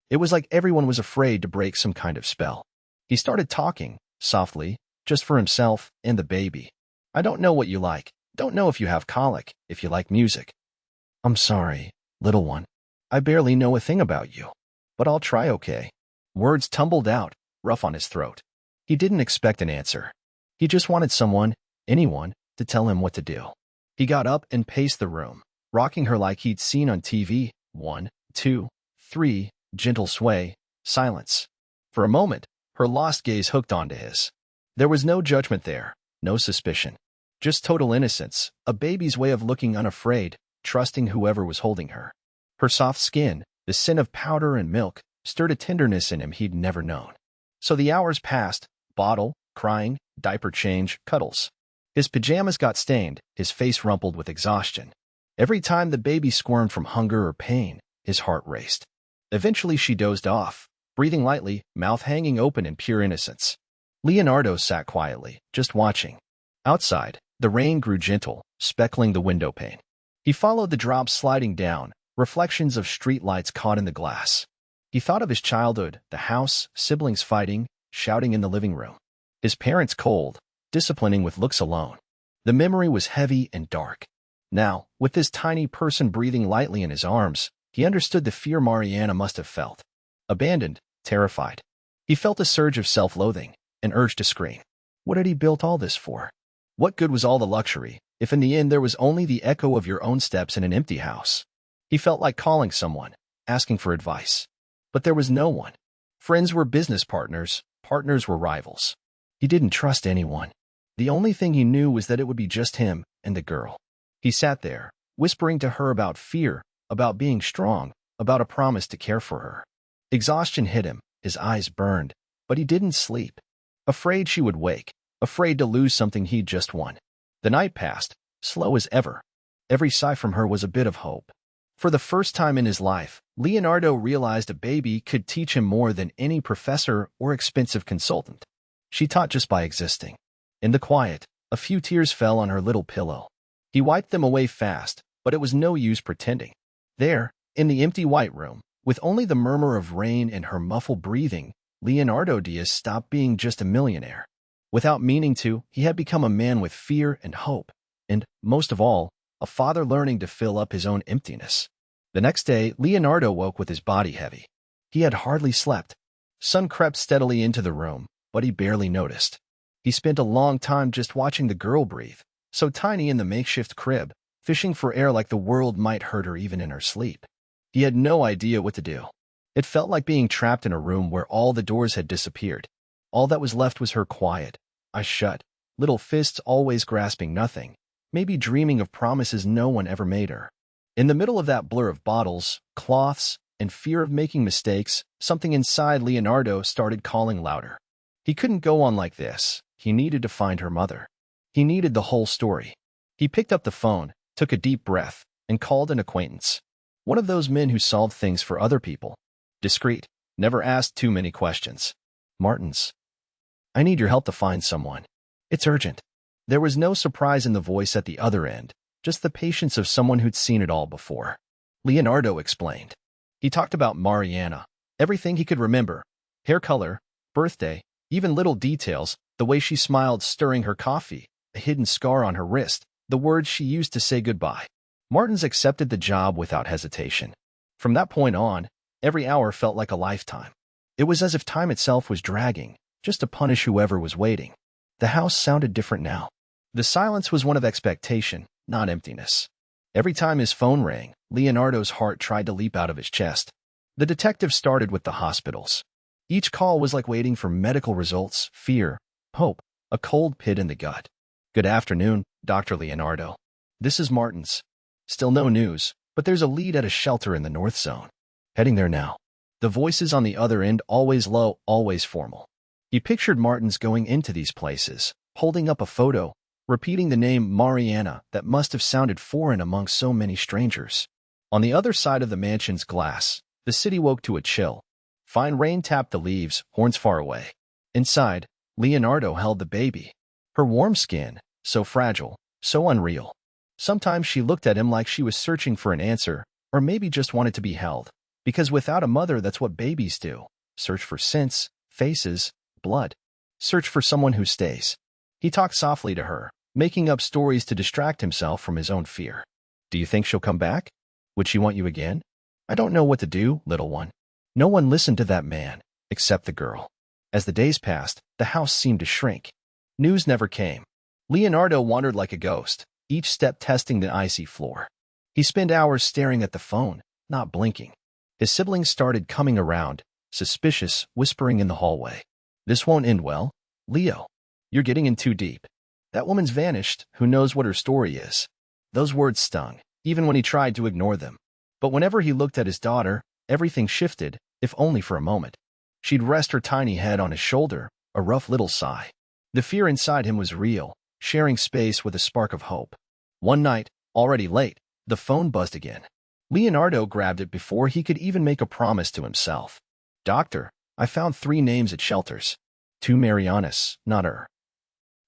It was like everyone was afraid to break some kind of spell. He started talking, softly, just for himself and the baby. I don't know what you like. Don't know if you have colic, if you like music. I'm sorry, little one. I barely know a thing about you. But I'll try, okay? Words tumbled out, rough on his throat. He didn't expect an answer. He just wanted someone, anyone, to tell him what to do. He got up and paced the room, rocking her like he'd seen on TV. 1, 2, 3, gentle sway, silence. For a moment, her lost gaze hooked onto his. There was no judgment there, no suspicion. Just total innocence, a baby's way of looking unafraid, trusting whoever was holding her. Her soft skin, the scent of powder and milk, stirred a tenderness in him he'd never known. So the hours passed, bottle, crying, diaper change, cuddles. His pajamas got stained, his face rumpled with exhaustion. Every time the baby squirmed from hunger or pain, his heart raced. Eventually she dozed off, breathing lightly, mouth hanging open in pure innocence. Leonardo sat quietly, just watching. Outside, the rain grew gentle, speckling the window pane. He followed the drops sliding down, reflections of streetlights caught in the glass. He thought of his childhood, the house, siblings fighting, shouting in the living room. His parents cold, disciplining with looks alone. The memory was heavy and dark. Now, with this tiny person breathing lightly in his arms, he understood the fear Mariana must have felt. Abandoned, terrified. He felt a surge of self-loathing, an urge to scream. What had he built all this for? What good was all the luxury, if in the end there was only the echo of your own steps in an empty house? He felt like calling someone, asking for advice. But there was no one. Friends were business partners, partners were rivals. He didn't trust anyone. The only thing he knew was that it would be just him and the girl. He sat there, whispering to her about fear, about being strong, about a promise to care for her. Exhaustion hit him, his eyes burned, but he didn't sleep. Afraid she would wake, afraid to lose something he'd just won. The night passed, slow as ever. Every sigh from her was a bit of hope. For the first time in his life, Leonardo realized a baby could teach him more than any professor or expensive consultant. She taught just by existing. In the quiet, a few tears fell on her little pillow. He wiped them away fast, but it was no use pretending. There, in the empty white room, with only the murmur of rain and her muffled breathing, Leonardo Dias stopped being just a millionaire. Without meaning to, he had become a man with fear and hope, and, most of all, a father learning to fill up his own emptiness. The next day, Leonardo woke with his body heavy. He had hardly slept. Sun crept steadily into the room, but he barely noticed. He spent a long time just watching the girl breathe, so tiny in the makeshift crib, fishing for air like the world might hurt her even in her sleep. He had no idea what to do. It felt like being trapped in a room where all the doors had disappeared. All that was left was her quiet, eyes shut, little fists always grasping nothing, maybe dreaming of promises no one ever made her. In the middle of that blur of bottles, cloths, and fear of making mistakes, something inside Leonardo started calling louder. He couldn't go on like this. He needed to find her mother. He needed the whole story. He picked up the phone, took a deep breath, and called an acquaintance. One of those men who solved things for other people. Discreet, never asked too many questions. Martins. I need your help to find someone. It's urgent. There was no surprise in the voice at the other end, just the patience of someone who'd seen it all before. Leonardo explained. He talked about Mariana, everything he could remember, hair color, birthday, even little details, the way she smiled stirring her coffee, a hidden scar on her wrist, the words she used to say goodbye. Martins accepted the job without hesitation. From that point on, every hour felt like a lifetime. It was as if time itself was dragging, just to punish whoever was waiting. The house sounded different now. The silence was one of expectation, not emptiness. Every time his phone rang, Leonardo's heart tried to leap out of his chest. The detective started with the hospitals. Each call was like waiting for medical results, fear, hope, a cold pit in the gut. Good afternoon, Dr. Leonardo. This is Martins. Still no news, but there's a lead at a shelter in the North Zone. Heading there now. The voices on the other end always low, always formal. He pictured Martins going into these places, holding up a photo, repeating the name Mariana that must have sounded foreign among so many strangers. On the other side of the mansion's glass, the city woke to a chill. Fine rain tapped the leaves, horns far away. Inside, Leonardo held the baby. Her warm skin, so fragile, so unreal. Sometimes she looked at him like she was searching for an answer, or maybe just wanted to be held. Because without a mother, that's what babies do. Search for scents, faces, blood. Search for someone who stays. He talked softly to her, making up stories to distract himself from his own fear. Do you think she'll come back? Would she want you again? I don't know what to do, little one. No one listened to that man, except the girl. As the days passed, the house seemed to shrink. News never came. Leonardo wandered like a ghost, each step testing the icy floor. He spent hours staring at the phone, not blinking. His siblings started coming around, suspicious, whispering in the hallway. This won't end well. Leo, you're getting in too deep. That woman's vanished. Who knows what her story is? Those words stung, even when he tried to ignore them. But whenever he looked at his daughter, everything shifted, if only for a moment. She'd rest her tiny head on his shoulder, a rough little sigh. The fear inside him was real, sharing space with a spark of hope. One night, already late, the phone buzzed again. Leonardo grabbed it before he could even make a promise to himself. Doctor, I found 3 names at shelters. 2 Marianas, not her.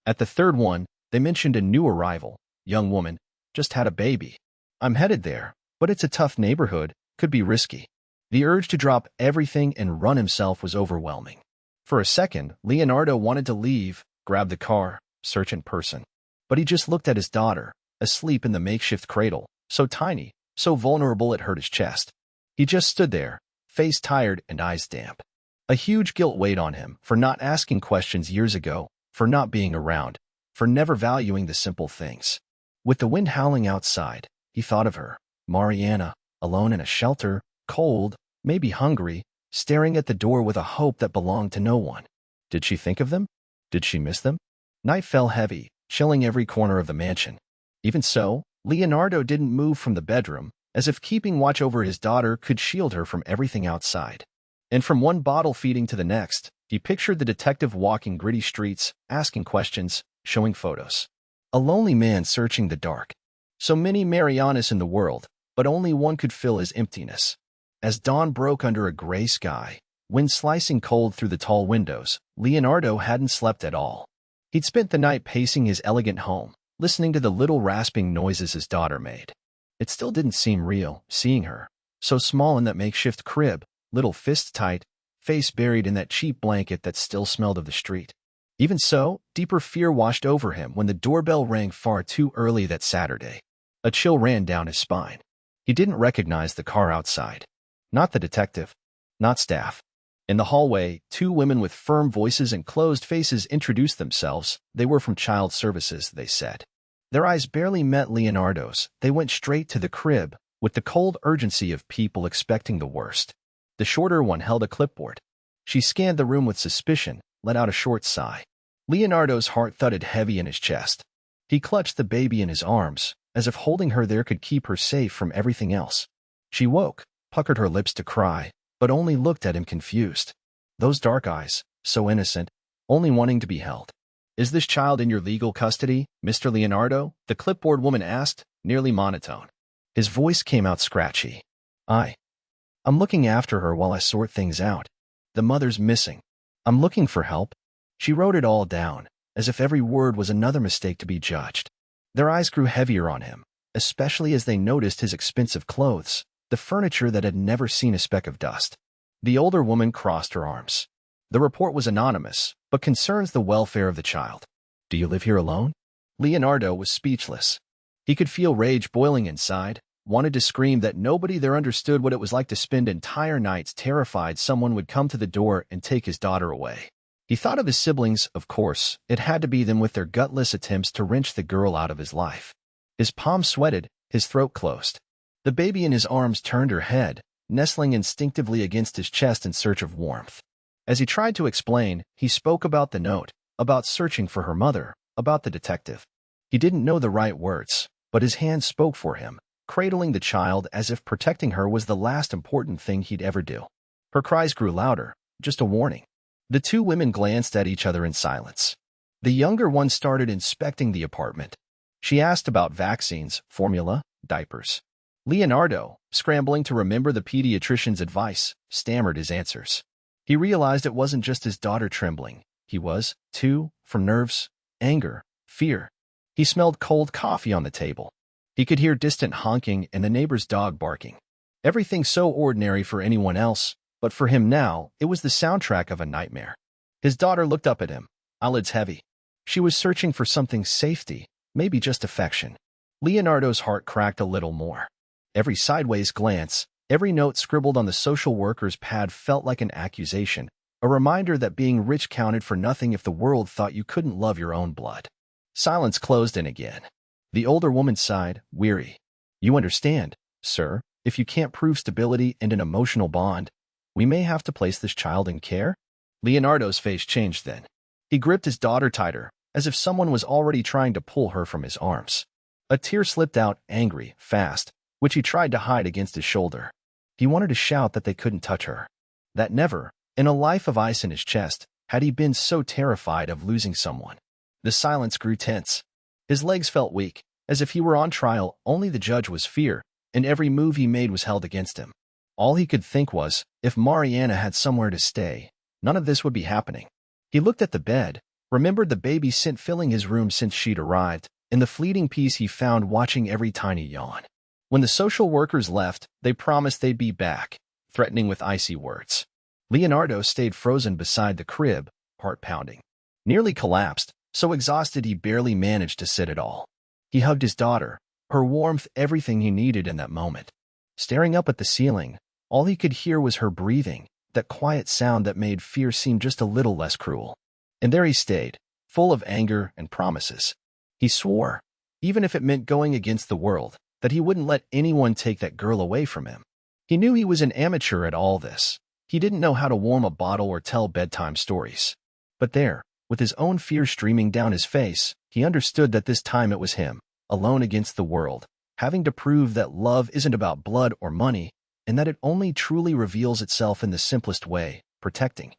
At the third one, they mentioned a new arrival, young woman, just had a baby. I'm headed there, but it's a tough neighborhood, could be risky. The urge to drop everything and run himself was overwhelming. For a second, Leonardo wanted to leave, grab the car, search in person. But he just looked at his daughter, asleep in the makeshift cradle, so tiny, so vulnerable it hurt his chest. He just stood there, face tired and eyes damp. A huge guilt weighed on him for not asking questions years ago, for not being around, for never valuing the simple things. With the wind howling outside, he thought of her, Mariana, alone in a shelter, cold, maybe hungry, staring at the door with a hope that belonged to no one. Did she think of them? Did she miss them? Night fell heavy, chilling every corner of the mansion. Even so, Leonardo didn't move from the bedroom, as if keeping watch over his daughter could shield her from everything outside. And from one bottle feeding to the next, he pictured the detective walking gritty streets, asking questions, showing photos. A lonely man searching the dark. So many Marianas in the world, but only one could fill his emptiness. As dawn broke under a gray sky, wind slicing cold through the tall windows, Leonardo hadn't slept at all. He'd spent the night pacing his elegant home, listening to the little rasping noises his daughter made. It still didn't seem real, seeing her, so small in that makeshift crib, little fists tight, face buried in that cheap blanket that still smelled of the street. Even so, deeper fear washed over him when the doorbell rang far too early that Saturday. A chill ran down his spine. He didn't recognize the car outside. Not the detective. Not staff. In the hallway, 2 women with firm voices and closed faces introduced themselves. They were from Child Services, they said. Their eyes barely met Leonardo's. They went straight to the crib, with the cold urgency of people expecting the worst. The shorter one held a clipboard. She scanned the room with suspicion, let out a short sigh. Leonardo's heart thudded heavy in his chest. He clutched the baby in his arms, as if holding her there could keep her safe from everything else. She woke, puckered her lips to cry, but only looked at him confused. Those dark eyes, so innocent, only wanting to be held. Is this child in your legal custody, Mr. Leonardo? The clipboard woman asked, nearly monotone. His voice came out scratchy. I'm looking after her while I sort things out. The mother's missing. I'm looking for help. She wrote it all down, as if every word was another mistake to be judged. Their eyes grew heavier on him, especially as they noticed his expensive clothes, the furniture that had never seen a speck of dust. The older woman crossed her arms. The report was anonymous, but concerns the welfare of the child. Do you live here alone? Leonardo was speechless. He could feel rage boiling inside, wanted to scream that nobody there understood what it was like to spend entire nights terrified someone would come to the door and take his daughter away. He thought of his siblings, of course. It had to be them with their gutless attempts to wrench the girl out of his life. His palms sweated, his throat closed. The baby in his arms turned her head, nestling instinctively against his chest in search of warmth. As he tried to explain, he spoke about the note, about searching for her mother, about the detective. He didn't know the right words, but his hands spoke for him, cradling the child as if protecting her was the last important thing he'd ever do. Her cries grew louder, just a warning. The 2 women glanced at each other in silence. The younger one started inspecting the apartment. She asked about vaccines, formula, diapers. Leonardo, scrambling to remember the pediatrician's advice, stammered his answers. He realized it wasn't just his daughter trembling. He was, too, from nerves, anger, fear. He smelled cold coffee on the table. He could hear distant honking and the neighbor's dog barking. Everything so ordinary for anyone else, but for him now, it was the soundtrack of a nightmare. His daughter looked up at him, eyelids heavy. She was searching for something safety, maybe just affection. Leonardo's heart cracked a little more. Every sideways glance, every note scribbled on the social worker's pad felt like an accusation, a reminder that being rich counted for nothing if the world thought you couldn't love your own blood. Silence closed in again. The older woman sighed, weary. You understand, sir, if you can't prove stability and an emotional bond, we may have to place this child in care? Leonardo's face changed then. He gripped his daughter tighter, as if someone was already trying to pull her from his arms. A tear slipped out, angry, fast, which he tried to hide against his shoulder. He wanted to shout that they couldn't touch her. That never, in a life of ice in his chest, had he been so terrified of losing someone. The silence grew tense. His legs felt weak, as if he were on trial. Only the judge was fear, and every move he made was held against him. All he could think was, if Mariana had somewhere to stay, none of this would be happening. He looked at the bed, remembered the baby scent filling his room since she'd arrived, and the fleeting peace he found watching every tiny yawn. When the social workers left, they promised they'd be back, threatening with icy words. Leonardo stayed frozen beside the crib, heart pounding. Nearly collapsed, so exhausted he barely managed to sit at all. He hugged his daughter, her warmth everything he needed in that moment. Staring up at the ceiling, all he could hear was her breathing, that quiet sound that made fear seem just a little less cruel. And there he stayed, full of anger and promises. He swore, even if it meant going against the world, that he wouldn't let anyone take that girl away from him. He knew he was an amateur at all this. He didn't know how to warm a bottle or tell bedtime stories. But there, with his own fear streaming down his face, he understood that this time it was him, alone against the world, having to prove that love isn't about blood or money, and that it only truly reveals itself in the simplest way, protecting,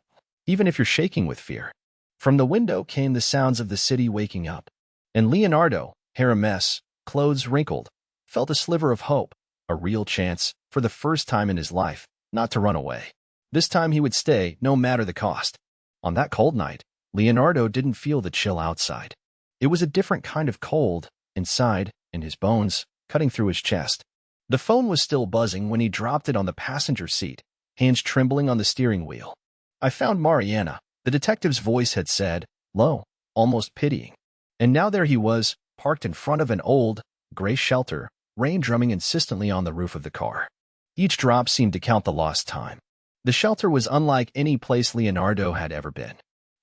even if you're shaking with fear. From the window came the sounds of the city waking up, and Leonardo, hair a mess, clothes wrinkled, felt a sliver of hope, a real chance, for the first time in his life, not to run away. This time he would stay, no matter the cost. On that cold night, Leonardo didn't feel the chill outside. It was a different kind of cold, inside, in his bones, cutting through his chest. The phone was still buzzing when he dropped it on the passenger seat, hands trembling on the steering wheel. I found Mariana, the detective's voice had said, low, almost pitying. And now there he was, parked in front of an old, gray shelter, rain drumming insistently on the roof of the car. Each drop seemed to count the lost time. The shelter was unlike any place Leonardo had ever been.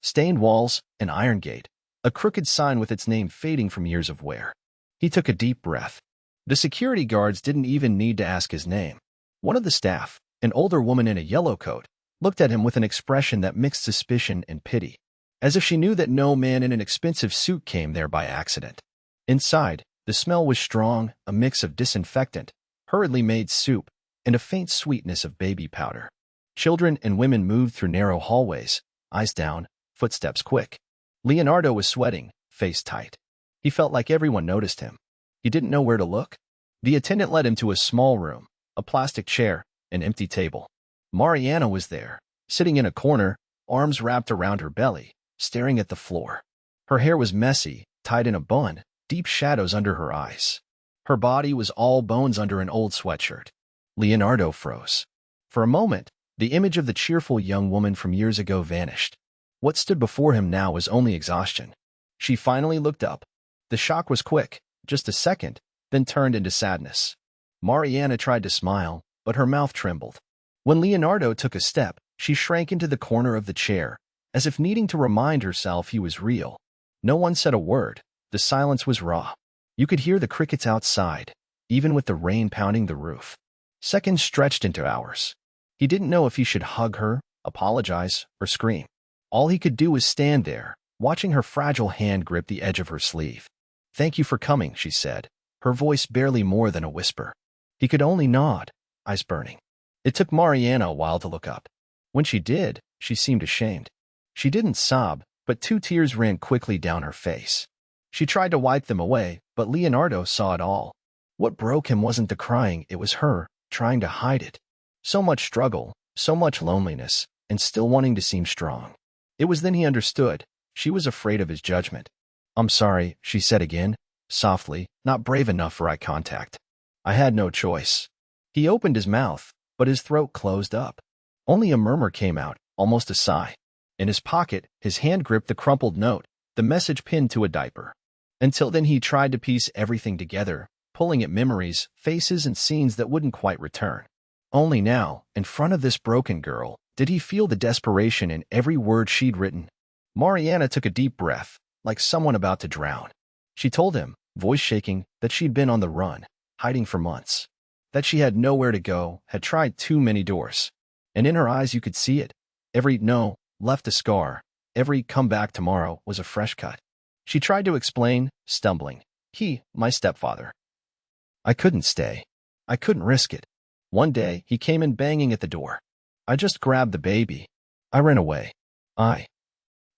Stained walls, an iron gate, a crooked sign with its name fading from years of wear. He took a deep breath. The security guards didn't even need to ask his name. One of the staff, an older woman in a yellow coat, looked at him with an expression that mixed suspicion and pity, as if she knew that no man in an expensive suit came there by accident. Inside, the smell was strong, a mix of disinfectant, hurriedly made soup, and a faint sweetness of baby powder. Children and women moved through narrow hallways, eyes down, footsteps quick. Leonardo was sweating, face tight. He felt like everyone noticed him. He didn't know where to look. The attendant led him to a small room, a plastic chair, an empty table. Mariana was there, sitting in a corner, arms wrapped around her belly, staring at the floor. Her hair was messy, tied in a bun, deep shadows under her eyes. Her body was all bones under an old sweatshirt. Leonardo froze. For a moment, the image of the cheerful young woman from years ago vanished. What stood before him now was only exhaustion. She finally looked up. The shock was quick, just a second, then turned into sadness. Mariana tried to smile, but her mouth trembled. When Leonardo took a step, she shrank into the corner of the chair, as if needing to remind herself he was real. No one said a word. The silence was raw. You could hear the crickets outside, even with the rain pounding the roof. Seconds stretched into hours. He didn't know if he should hug her, apologize, or scream. All he could do was stand there, watching her fragile hand grip the edge of her sleeve. "Thank you for coming," she said, her voice barely more than a whisper. He could only nod, eyes burning. It took Mariana a while to look up. When she did, she seemed ashamed. She didn't sob, but 2 tears ran quickly down her face. She tried to wipe them away, but Leonardo saw it all. What broke him wasn't the crying, it was her, trying to hide it. So much struggle, so much loneliness, and still wanting to seem strong. It was then he understood. She was afraid of his judgment. "I'm sorry," she said again, softly, not brave enough for eye contact. "I had no choice." He opened his mouth, but his throat closed up. Only a murmur came out, almost a sigh. In his pocket, his hand gripped the crumpled note, the message pinned to a diaper. Until then he tried to piece everything together, pulling at memories, faces, and scenes that wouldn't quite return. Only now, in front of this broken girl, did he feel the desperation in every word she'd written. Mariana took a deep breath, like someone about to drown. She told him, voice shaking, that she'd been on the run, hiding for months. That she had nowhere to go, had tried too many doors. And in her eyes you could see it. Every no left a scar. Every come back tomorrow was a fresh cut. She tried to explain, stumbling. My stepfather. I couldn't stay. I couldn't risk it. One day, he came in banging at the door. I just grabbed the baby. I ran away. I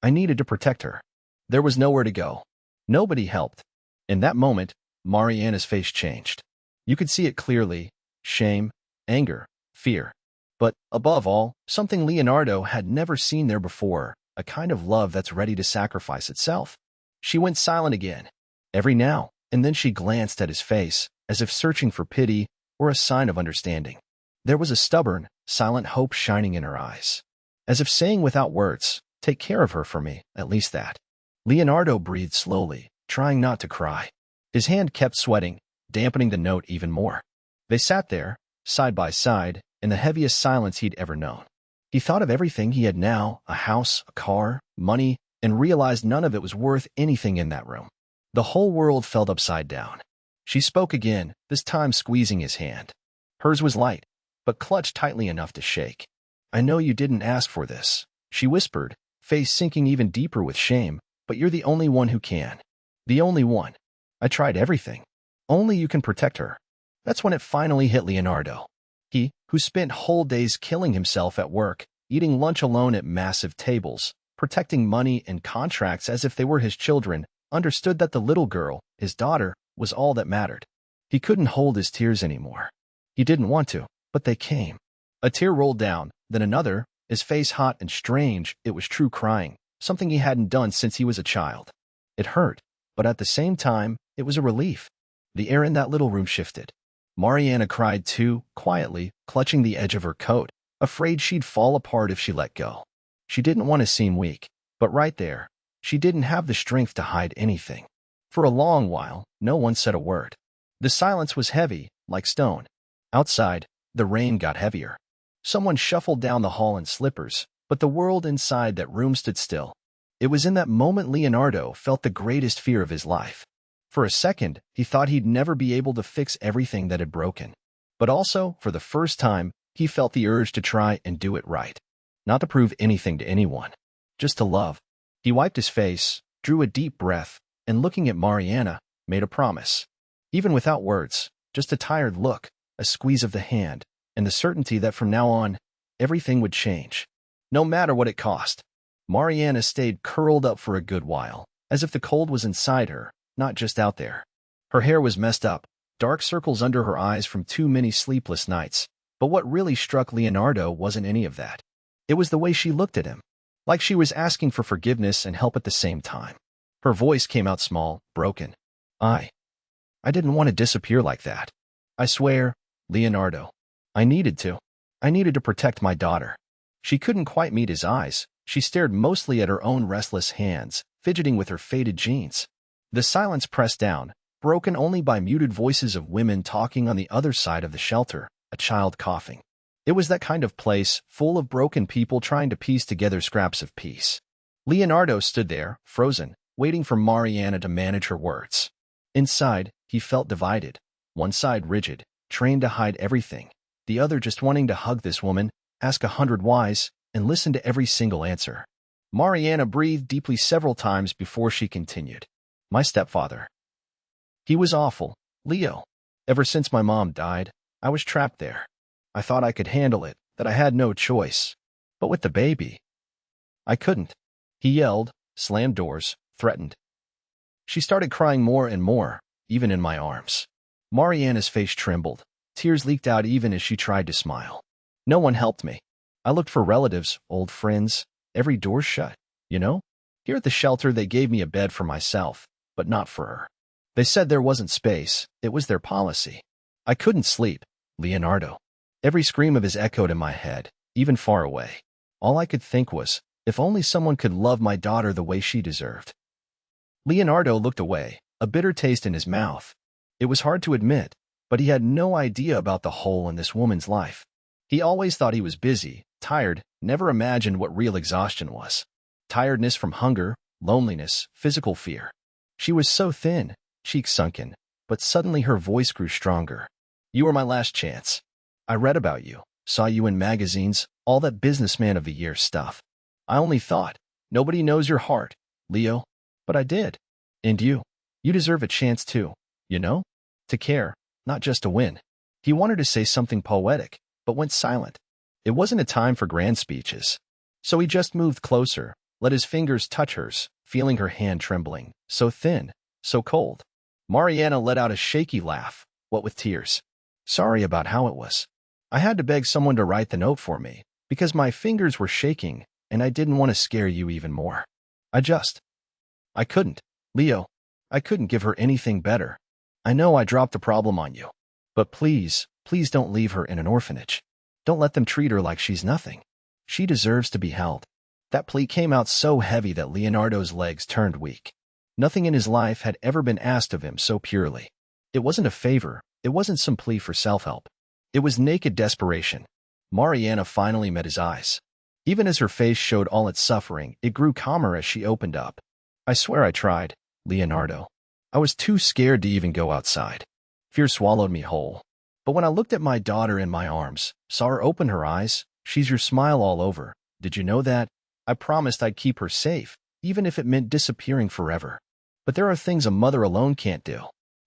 needed to protect her. There was nowhere to go. Nobody helped. In that moment, Mariana's face changed. You could see it clearly. Shame, anger, fear. But, above all, something Leonardo had never seen there before, a kind of love that's ready to sacrifice itself. She went silent again. Every now and then she glanced at his face, as if searching for pity or a sign of understanding. There was a stubborn, silent hope shining in her eyes. As if saying without words, take care of her for me, at least that. Leonardo breathed slowly, trying not to cry. His hand kept sweating, dampening the note even more. They sat there, side by side, in the heaviest silence he'd ever known. He thought of everything he had now, a house, a car, money, and realized none of it was worth anything in that room. The whole world felt upside down. She spoke again, this time squeezing his hand. Hers was light, but clutched tightly enough to shake. I know you didn't ask for this, she whispered, face sinking even deeper with shame, but you're the only one who can. The only one. I tried everything. Only you can protect her. That's when it finally hit Leonardo. He, who spent whole days killing himself at work, eating lunch alone at massive tables, protecting money and contracts as if they were his children, understood that the little girl, his daughter, was all that mattered. He couldn't hold his tears anymore. He didn't want to, but they came. A tear rolled down, then another, his face hot and strange. It was true crying, something he hadn't done since he was a child. It hurt, but at the same time, it was a relief. The air in that little room shifted. Mariana cried too, quietly, clutching the edge of her coat, afraid she'd fall apart if she let go. She didn't want to seem weak, but right there, she didn't have the strength to hide anything. For a long while, no one said a word. The silence was heavy, like stone. Outside, the rain got heavier. Someone shuffled down the hall in slippers, but the world inside that room stood still. It was in that moment Leonardo felt the greatest fear of his life. For a second, he thought he'd never be able to fix everything that had broken. But also, for the first time, he felt the urge to try and do it right. Not to prove anything to anyone. Just to love. He wiped his face, drew a deep breath, and looking at Mariana, made a promise. Even without words, just a tired look, a squeeze of the hand, and the certainty that from now on, everything would change. No matter what it cost. Mariana stayed curled up for a good while, as if the cold was inside her, not just out there. Her hair was messed up, dark circles under her eyes from too many sleepless nights, but what really struck Leonardo wasn't any of that. It was the way she looked at him, like she was asking for forgiveness and help at the same time. Her voice came out small, broken. I didn't want to disappear like that. I swear, Leonardo. I needed to. I needed to protect my daughter. She couldn't quite meet his eyes. She stared mostly at her own restless hands, fidgeting with her faded jeans. The silence pressed down, broken only by muted voices of women talking on the other side of the shelter, a child coughing. It was that kind of place, full of broken people trying to piece together scraps of peace. Leonardo stood there, frozen, waiting for Mariana to manage her words. Inside, he felt divided. One side rigid, trained to hide everything. The other just wanting to hug this woman, ask 100 whys, and listen to every single answer. Mariana breathed deeply several times before she continued. My stepfather. He was awful, Leo. Ever since my mom died, I was trapped there. I thought I could handle it, that I had no choice. But with the baby, I couldn't. He yelled, slammed doors, threatened. She started crying more and more, even in my arms. Mariana's face trembled. Tears leaked out even as she tried to smile. No one helped me. I looked for relatives, old friends. Every door shut, you know? Here at the shelter they gave me a bed for myself, but not for her. They said there wasn't space. It was their policy. I couldn't sleep. Leonardo. Every scream of his echoed in my head, even far away. All I could think was, If only someone could love my daughter the way she deserved. Leonardo looked away, a bitter taste in his mouth. It was hard to admit, but he had no idea about the hole in this woman's life. He always thought he was busy, tired, never imagined what real exhaustion was. Tiredness from hunger, loneliness, physical fear. She was so thin, cheeks sunken, but suddenly her voice grew stronger. You were my last chance. I read about you, saw you in magazines, all that businessman of the year stuff. I only thought, nobody knows your heart, Leo. But I did. And you deserve a chance too, you know? To care, not just to win. He wanted to say something poetic, but went silent. It wasn't a time for grand speeches. So he just moved closer, let his fingers touch hers, feeling her hand trembling, so thin, so cold. Mariana let out a shaky laugh, what with tears. Sorry about how it was. I had to beg someone to write the note for me, because my fingers were shaking, and I didn't want to scare you even more. I couldn't. Leo, I couldn't give her anything better. I know I dropped the problem on you. But please, please don't leave her in an orphanage. Don't let them treat her like she's nothing. She deserves to be held. That plea came out so heavy that Leonardo's legs turned weak. Nothing in his life had ever been asked of him so purely. It wasn't a favor, it wasn't some plea for self-help. It was naked desperation. Mariana finally met his eyes. Even as her face showed all its suffering, it grew calmer as she opened up. I swear I tried, Leonardo. I was too scared to even go outside. Fear swallowed me whole. But when I looked at my daughter in my arms, saw her open her eyes, she's your smile all over. Did you know that? I promised I'd keep her safe, even if it meant disappearing forever. But there are things a mother alone can't do.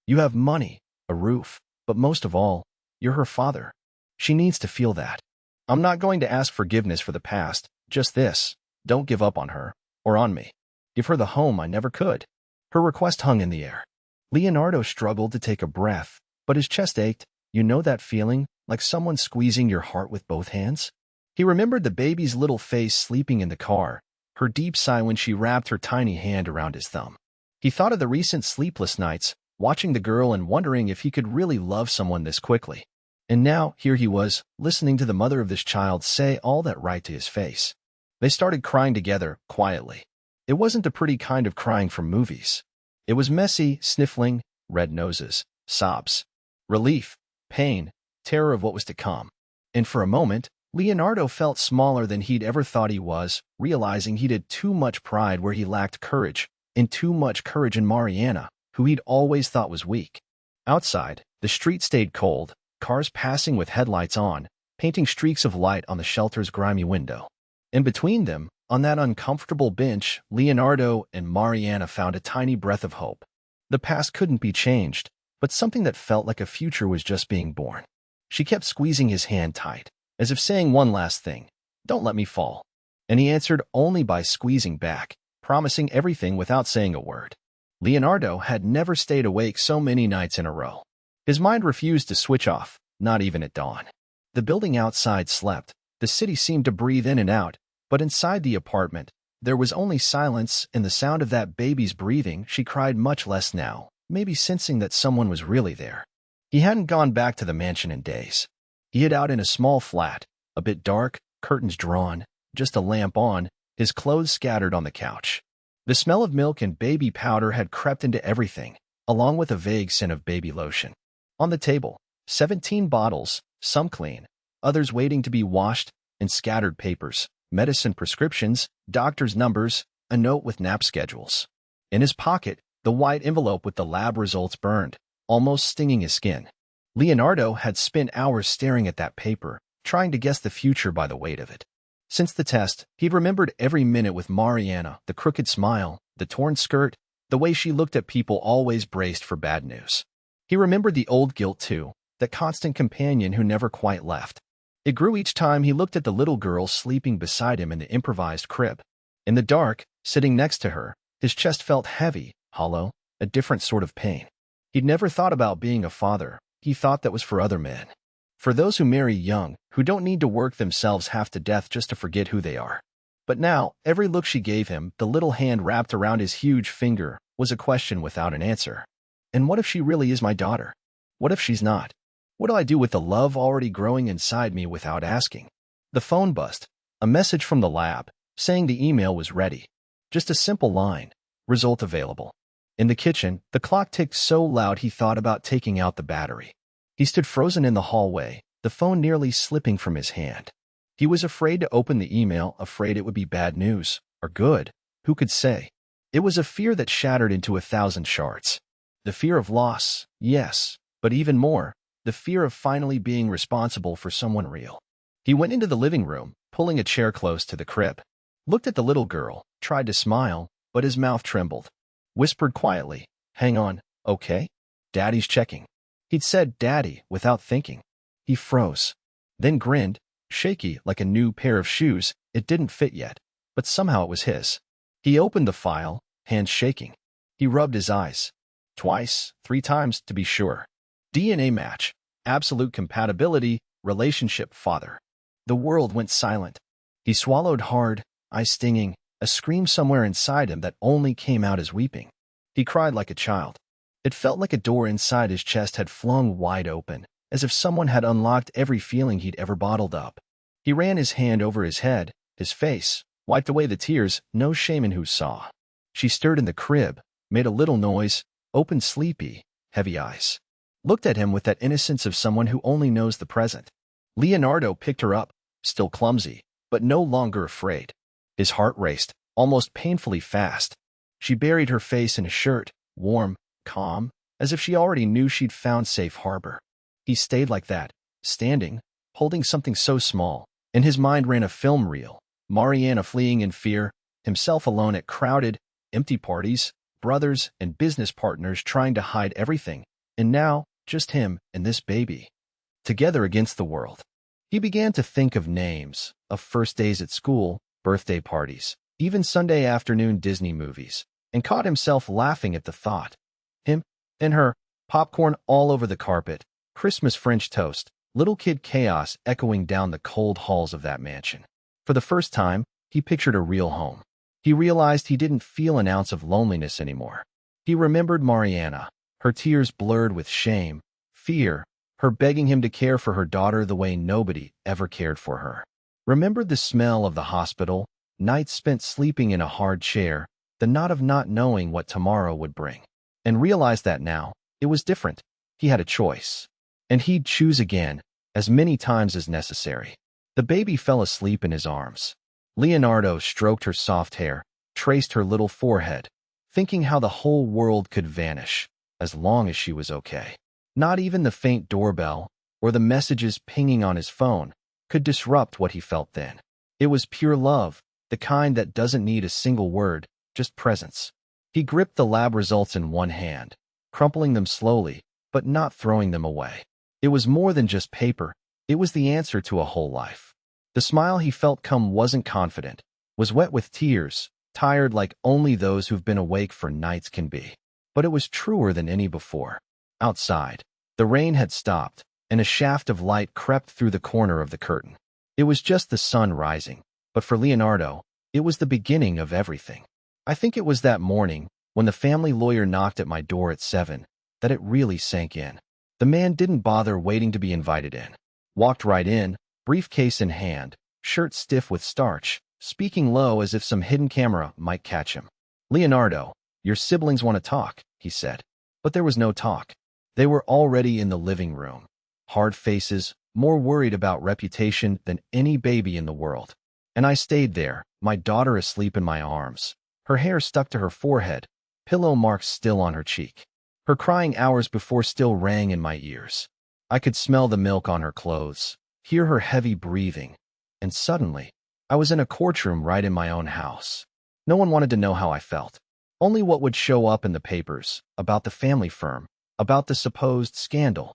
You have money, a roof, but most of all, you're her father. She needs to feel that. I'm not going to ask forgiveness for the past, just this. Don't give up on her, or on me. Give her the home I never could. Her request hung in the air. Leonardo struggled to take a breath, but his chest ached. You know that feeling, like someone squeezing your heart with both hands? He remembered the baby's little face sleeping in the car, her deep sigh when she wrapped her tiny hand around his thumb. He thought of the recent sleepless nights, watching the girl and wondering if he could really love someone this quickly. And now, here he was, listening to the mother of this child say all that right to his face. They started crying together, quietly. It wasn't the pretty kind of crying from movies. It was messy, sniffling, red noses, sobs, relief, pain, terror of what was to come. And for a moment, Leonardo felt smaller than he'd ever thought he was, realizing he'd had too much pride where he lacked courage, and too much courage in Mariana, who he'd always thought was weak. Outside, the street stayed cold, cars passing with headlights on, painting streaks of light on the shelter's grimy window. And between them, on that uncomfortable bench, Leonardo and Mariana found a tiny breath of hope. The past couldn't be changed, but something that felt like a future was just being born. She kept squeezing his hand tight, as if saying one last thing, "Don't let me fall." And he answered only by squeezing back, promising everything without saying a word. Leonardo had never stayed awake so many nights in a row. His mind refused to switch off, not even at dawn. The building outside slept, the city seemed to breathe in and out, but inside the apartment, there was only silence and the sound of that baby's breathing. She cried much less now, maybe sensing that someone was really there. He hadn't gone back to the mansion in days. He hid out in a small flat, a bit dark, curtains drawn, just a lamp on, his clothes scattered on the couch. The smell of milk and baby powder had crept into everything, along with a vague scent of baby lotion. On the table, 17 bottles, some clean, others waiting to be washed, and scattered papers, medicine prescriptions, doctor's numbers, a note with nap schedules. In his pocket, the white envelope with the lab results burned, almost stinging his skin. Leonardo had spent hours staring at that paper, trying to guess the future by the weight of it. Since the test, he'd remembered every minute with Mariana, the crooked smile, the torn skirt, the way she looked at people always braced for bad news. He remembered the old guilt too, that constant companion who never quite left. It grew each time he looked at the little girl sleeping beside him in the improvised crib. In the dark, sitting next to her, his chest felt heavy, hollow, a different sort of pain. He'd never thought about being a father. He thought that was for other men. For those who marry young, who don't need to work themselves half to death just to forget who they are. But now, every look she gave him, the little hand wrapped around his huge finger, was a question without an answer. And what if she really is my daughter? What if she's not? What do I do with the love already growing inside me without asking? The phone buzzed. A message from the lab. saying the email was ready. Just a simple line. Result available. In the kitchen, the clock ticked so loud he thought about taking out the battery. He stood frozen in the hallway, the phone nearly slipping from his hand. He was afraid to open the email, afraid it would be bad news, or good. Who could say? It was a fear that shattered into 1,000 shards. The fear of loss, yes, but even more, the fear of finally being responsible for someone real. He went into the living room, pulling a chair close to the crib. Looked at the little girl, tried to smile, but his mouth trembled. Whispered quietly, "Hang on, okay? Daddy's checking." He'd said daddy without thinking. He froze, then grinned, shaky like a new pair of shoes. It didn't fit yet, but somehow it was his. He opened the file, hands shaking. He rubbed his eyes. Twice, 3 times to be sure. DNA match, absolute compatibility, relationship father. The world went silent. He swallowed hard, eyes stinging, a scream somewhere inside him that only came out as weeping. He cried like a child. It felt like a door inside his chest had flung wide open, as if someone had unlocked every feeling he'd ever bottled up. He ran his hand over his head, his face, wiped away the tears, no shame in who saw. She stirred in the crib, made a little noise, opened sleepy, heavy eyes. Looked at him with that innocence of someone who only knows the present. Leonardo picked her up, still clumsy, but no longer afraid. His heart raced, almost painfully fast. She buried her face in his shirt, warm, calm, as if she already knew she'd found safe harbor. He stayed like that, standing, holding something so small. In his mind ran a film reel. Mariana fleeing in fear, himself alone at crowded, empty parties, brothers and business partners trying to hide everything, and now, just him and this baby. Together against the world. He began to think of names, of first days at school, birthday parties, even Sunday afternoon Disney movies, and caught himself laughing at the thought. Him and her, popcorn all over the carpet, Christmas French toast, little kid chaos echoing down the cold halls of that mansion. For the first time, he pictured a real home. He realized he didn't feel an ounce of loneliness anymore. He remembered Mariana, her tears blurred with shame, fear, her begging him to care for her daughter the way nobody ever cared for her. Remembered the smell of the hospital, nights spent sleeping in a hard chair, the knot of not knowing what tomorrow would bring. And realized that now, it was different. He had a choice. And he'd choose again, as many times as necessary. The baby fell asleep in his arms. Leonardo stroked her soft hair, traced her little forehead, thinking how the whole world could vanish, as long as she was okay. Not even the faint doorbell, or the messages pinging on his phone, could disrupt what he felt then. It was pure love, the kind that doesn't need a single word, just presence. He gripped the lab results in one hand, crumpling them slowly, but not throwing them away. It was more than just paper, it was the answer to a whole life. The smile he felt come wasn't confident, was wet with tears, tired like only those who've been awake for nights can be. But it was truer than any before. Outside, the rain had stopped, and a shaft of light crept through the corner of the curtain. It was just the sun rising, but for Leonardo, it was the beginning of everything. I think it was that morning, when the family lawyer knocked at my door at 7, that it really sank in. The man didn't bother waiting to be invited in. Walked right in, briefcase in hand, shirt stiff with starch, speaking low as if some hidden camera might catch him. "Leonardo, your siblings want to talk," he said. But there was no talk. They were already in the living room. Hard faces, more worried about reputation than any baby in the world. And I stayed there, my daughter asleep in my arms. Her hair stuck to her forehead, pillow marks still on her cheek. Her crying hours before still rang in my ears. I could smell the milk on her clothes, hear her heavy breathing. And suddenly, I was in a courtroom right in my own house. No one wanted to know how I felt. Only what would show up in the papers, about the family firm, about the supposed scandal.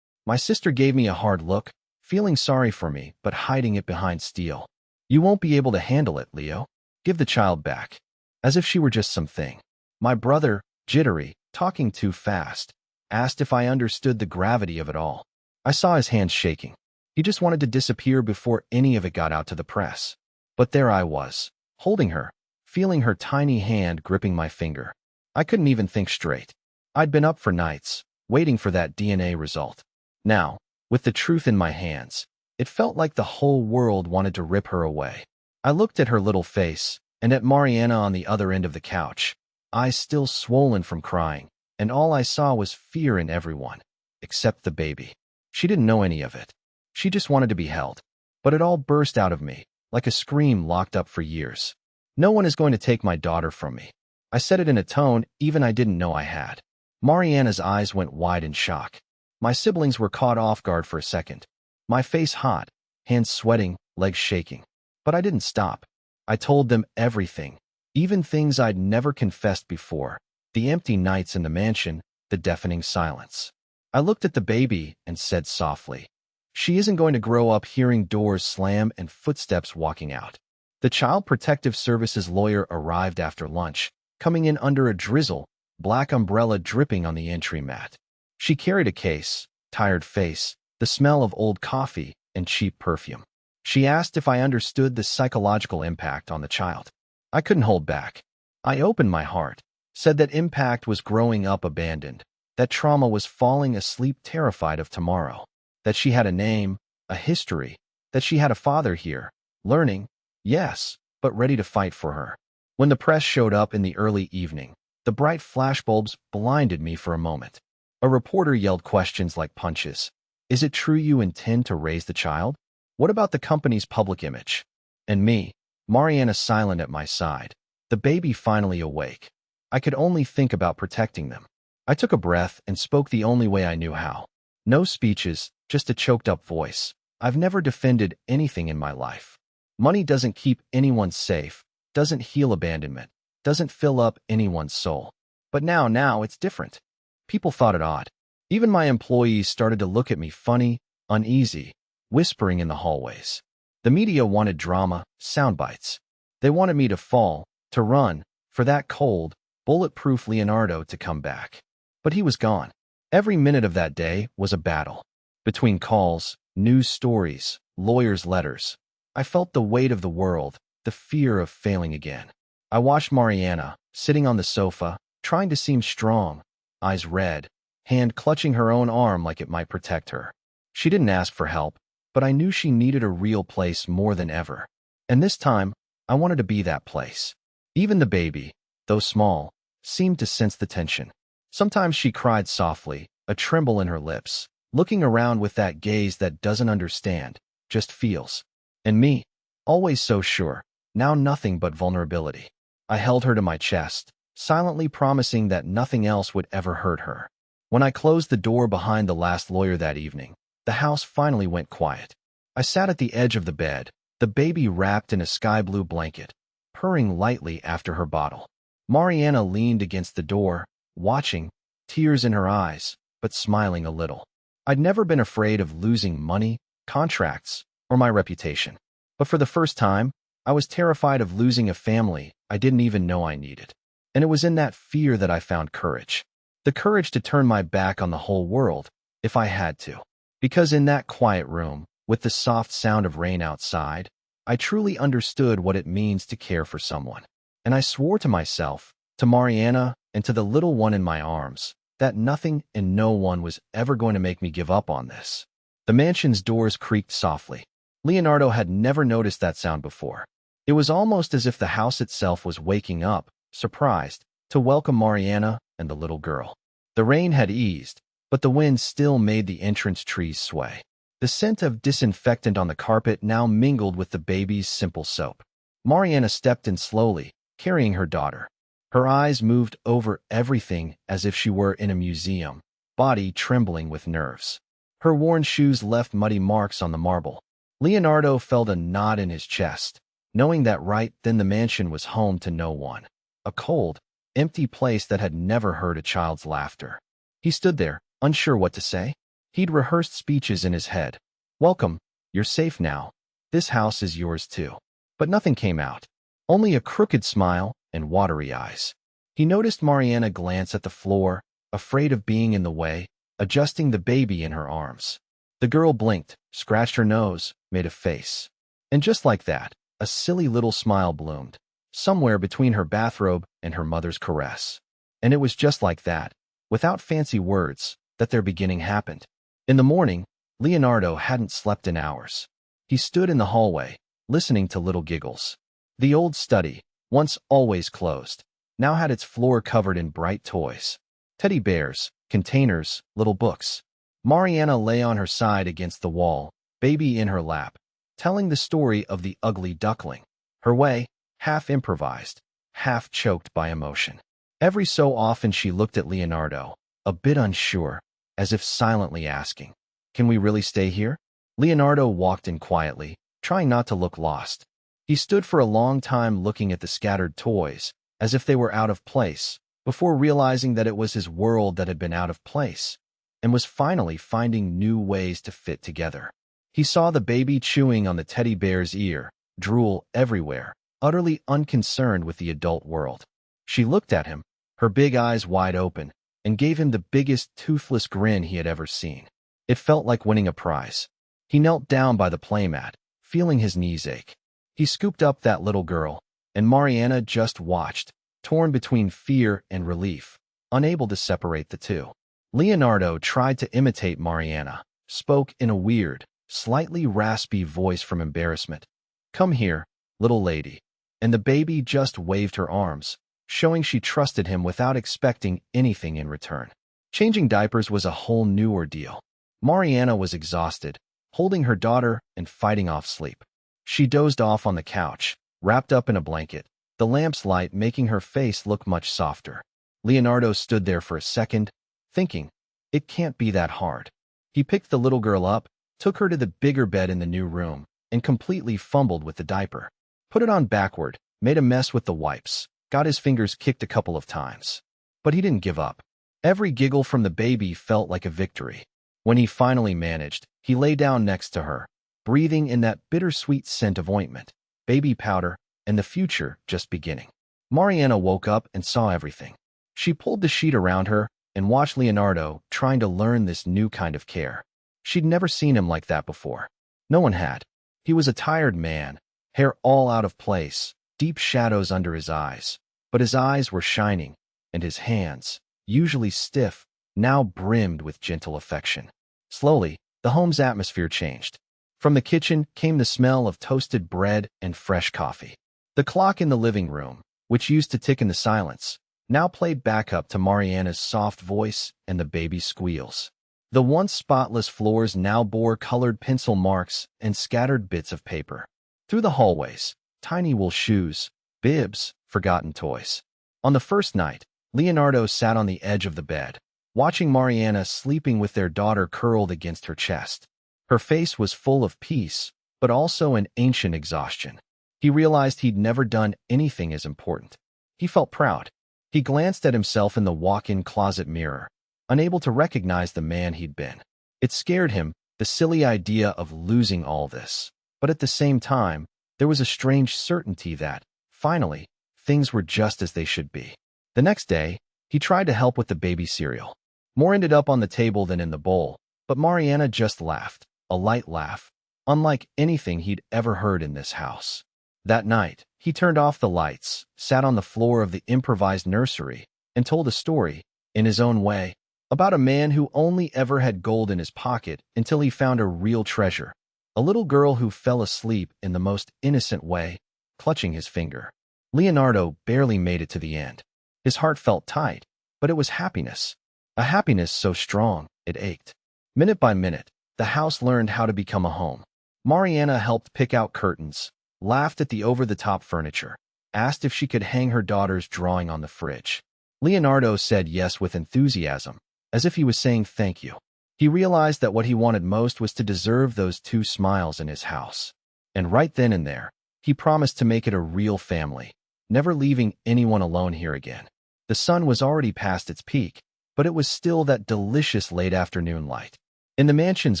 My sister gave me a hard look, feeling sorry for me, but hiding it behind steel. "You won't be able to handle it, Leo. Give the child back." As if she were just something. My brother, jittery, talking too fast, asked if I understood the gravity of it all. I saw his hands shaking. He just wanted to disappear before any of it got out to the press. But there I was, holding her, feeling her tiny hand gripping my finger. I couldn't even think straight. I'd been up for nights, waiting for that DNA result. Now, with the truth in my hands, it felt like the whole world wanted to rip her away. I looked at her little face, and at Mariana on the other end of the couch, eyes still swollen from crying, and all I saw was fear in everyone, except the baby. She didn't know any of it. She just wanted to be held. But it all burst out of me, like a scream locked up for years. No one is going to take my daughter from me. I said it in a tone even I didn't know I had. Mariana's eyes went wide in shock. My siblings were caught off guard for a second. My face hot, hands sweating, legs shaking. But I didn't stop. I told them everything, even things I'd never confessed before. The empty nights in the mansion, the deafening silence. I looked at the baby and said softly, "She isn't going to grow up hearing doors slam and footsteps walking out." The Child Protective Services lawyer arrived after lunch, coming in under a drizzle, black umbrella dripping on the entry mat. She carried a case, tired face, the smell of old coffee, and cheap perfume. She asked if I understood the psychological impact on the child. I couldn't hold back. I opened my heart, said that impact was growing up abandoned, that trauma was falling asleep terrified of tomorrow, that she had a name, a history, that she had a father here, learning, yes, but ready to fight for her. When the press showed up in the early evening, the bright flashbulbs blinded me for a moment. A reporter yelled questions like punches. Is it true you intend to raise the child? What about the company's public image? And me, Mariana silent at my side, the baby finally awake. I could only think about protecting them. I took a breath and spoke the only way I knew how. No speeches, just a choked-up voice. I've never defended anything in my life. Money doesn't keep anyone safe, doesn't heal abandonment, doesn't fill up anyone's soul. But now it's different. People thought it odd. Even my employees started to look at me funny, uneasy, whispering in the hallways. The media wanted drama, sound bites. They wanted me to fall, to run, for that cold, bulletproof Leonardo to come back. But he was gone. Every minute of that day was a battle. Between calls, news stories, lawyers' letters, I felt the weight of the world, the fear of failing again. I watched Mariana, sitting on the sofa, trying to seem strong, eyes red, hand clutching her own arm like it might protect her. She didn't ask for help, but I knew she needed a real place more than ever. And this time, I wanted to be that place. Even the baby, though small, seemed to sense the tension. Sometimes she cried softly, a tremble in her lips, looking around with that gaze that doesn't understand, just feels. And me, always so sure, now nothing but vulnerability. I held her to my chest, silently promising that nothing else would ever hurt her. When I closed the door behind the last lawyer that evening, the house finally went quiet. I sat at the edge of the bed, the baby wrapped in a sky-blue blanket, purring lightly after her bottle. Mariana leaned against the door, watching, tears in her eyes, but smiling a little. I'd never been afraid of losing money, contracts, or my reputation. But for the first time, I was terrified of losing a family I didn't even know I needed. And it was in that fear that I found courage. The courage to turn my back on the whole world, if I had to. Because in that quiet room, with the soft sound of rain outside, I truly understood what it means to care for someone. And I swore to myself, to Mariana, and to the little one in my arms, that nothing and no one was ever going to make me give up on this. The mansion's doors creaked softly. Leonardo had never noticed that sound before. It was almost as if the house itself was waking up, surprised, to welcome Mariana and the little girl. The rain had eased, but the wind still made the entrance trees sway. The scent of disinfectant on the carpet now mingled with the baby's simple soap. Mariana stepped in slowly, carrying her daughter. Her eyes moved over everything as if she were in a museum, body trembling with nerves. Her worn shoes left muddy marks on the marble. Leonardo felt a knot in his chest, knowing that right then the mansion was home to no one. A cold, empty place that had never heard a child's laughter. He stood there, unsure what to say. He'd rehearsed speeches in his head. Welcome, you're safe now. This house is yours too. But nothing came out. Only a crooked smile and watery eyes. He noticed Mariana glance at the floor, afraid of being in the way, adjusting the baby in her arms. The girl blinked, scratched her nose, made a face. And just like that, a silly little smile bloomed, somewhere between her bathrobe and her mother's caress. And it was just like that, without fancy words, that their beginning happened. In the morning, Leonardo hadn't slept in hours. He stood in the hallway, listening to little giggles. The old study, once always closed, now had its floor covered in bright toys. Teddy bears, containers, little books. Mariana lay on her side against the wall, baby in her lap, telling the story of the ugly duckling. Her way, half improvised, half choked by emotion. Every so often she looked at Leonardo, a bit unsure, as if silently asking, "Can we really stay here?" Leonardo walked in quietly, trying not to look lost. He stood for a long time looking at the scattered toys, as if they were out of place, before realizing that it was his world that had been out of place, and was finally finding new ways to fit together. He saw the baby chewing on the teddy bear's ear, drool everywhere, utterly unconcerned with the adult world. She looked at him, her big eyes wide open, and gave him the biggest toothless grin he had ever seen. It felt like winning a prize. He knelt down by the playmat, feeling his knees ache. He scooped up that little girl, and Mariana just watched, torn between fear and relief, unable to separate the two. Leonardo tried to imitate Mariana, spoke in a weird, slightly raspy voice from embarrassment. "Come here, little lady." And the baby just waved her arms, showing she trusted him without expecting anything in return. Changing diapers was a whole new ordeal. Mariana was exhausted, holding her daughter and fighting off sleep. She dozed off on the couch, wrapped up in a blanket, the lamp's light making her face look much softer. Leonardo stood there for a second, thinking, it can't be that hard. He picked the little girl up, took her to the bigger bed in the new room, and completely fumbled with the diaper. Put it on backward, made a mess with the wipes, got his fingers kicked a couple of times. But he didn't give up. Every giggle from the baby felt like a victory. When he finally managed, he lay down next to her, breathing in that bittersweet scent of ointment, baby powder, and the future just beginning. Mariana woke up and saw everything. She pulled the sheet around her and watched Leonardo trying to learn this new kind of care. She'd never seen him like that before. No one had. He was a tired man, hair all out of place, deep shadows under his eyes. But his eyes were shining, and his hands, usually stiff, now brimmed with gentle affection. Slowly, the home's atmosphere changed. From the kitchen came the smell of toasted bread and fresh coffee. The clock in the living room, which used to tick in the silence, now played back up to Mariana's soft voice and the baby's squeals. The once spotless floors now bore colored pencil marks and scattered bits of paper. Through the hallways, tiny wool shoes, bibs, forgotten toys. On the first night, Leonardo sat on the edge of the bed, watching Mariana sleeping with their daughter curled against her chest. Her face was full of peace, but also an ancient exhaustion. He realized he'd never done anything as important. He felt proud. He glanced at himself in the walk-in closet mirror, unable to recognize the man he'd been. It scared him, the silly idea of losing all this. But at the same time, there was a strange certainty that, finally, things were just as they should be. The next day, he tried to help with the baby cereal. More ended up on the table than in the bowl, but Mariana just laughed, a light laugh, unlike anything he'd ever heard in this house. That night, he turned off the lights, sat on the floor of the improvised nursery, and told a story, in his own way, about a man who only ever had gold in his pocket until he found a real treasure, a little girl who fell asleep in the most innocent way, clutching his finger. Leonardo barely made it to the end. His heart felt tight, but it was happiness. A happiness so strong, it ached. Minute by minute, the house learned how to become a home. Mariana helped pick out curtains, laughed at the over-the-top furniture, asked if she could hang her daughter's drawing on the fridge. Leonardo said yes with enthusiasm, as if he was saying thank you. He realized that what he wanted most was to deserve those 2 smiles in his house. And right then and there, he promised to make it a real family, never leaving anyone alone here again. The sun was already past its peak, but it was still that delicious late afternoon light. In the mansion's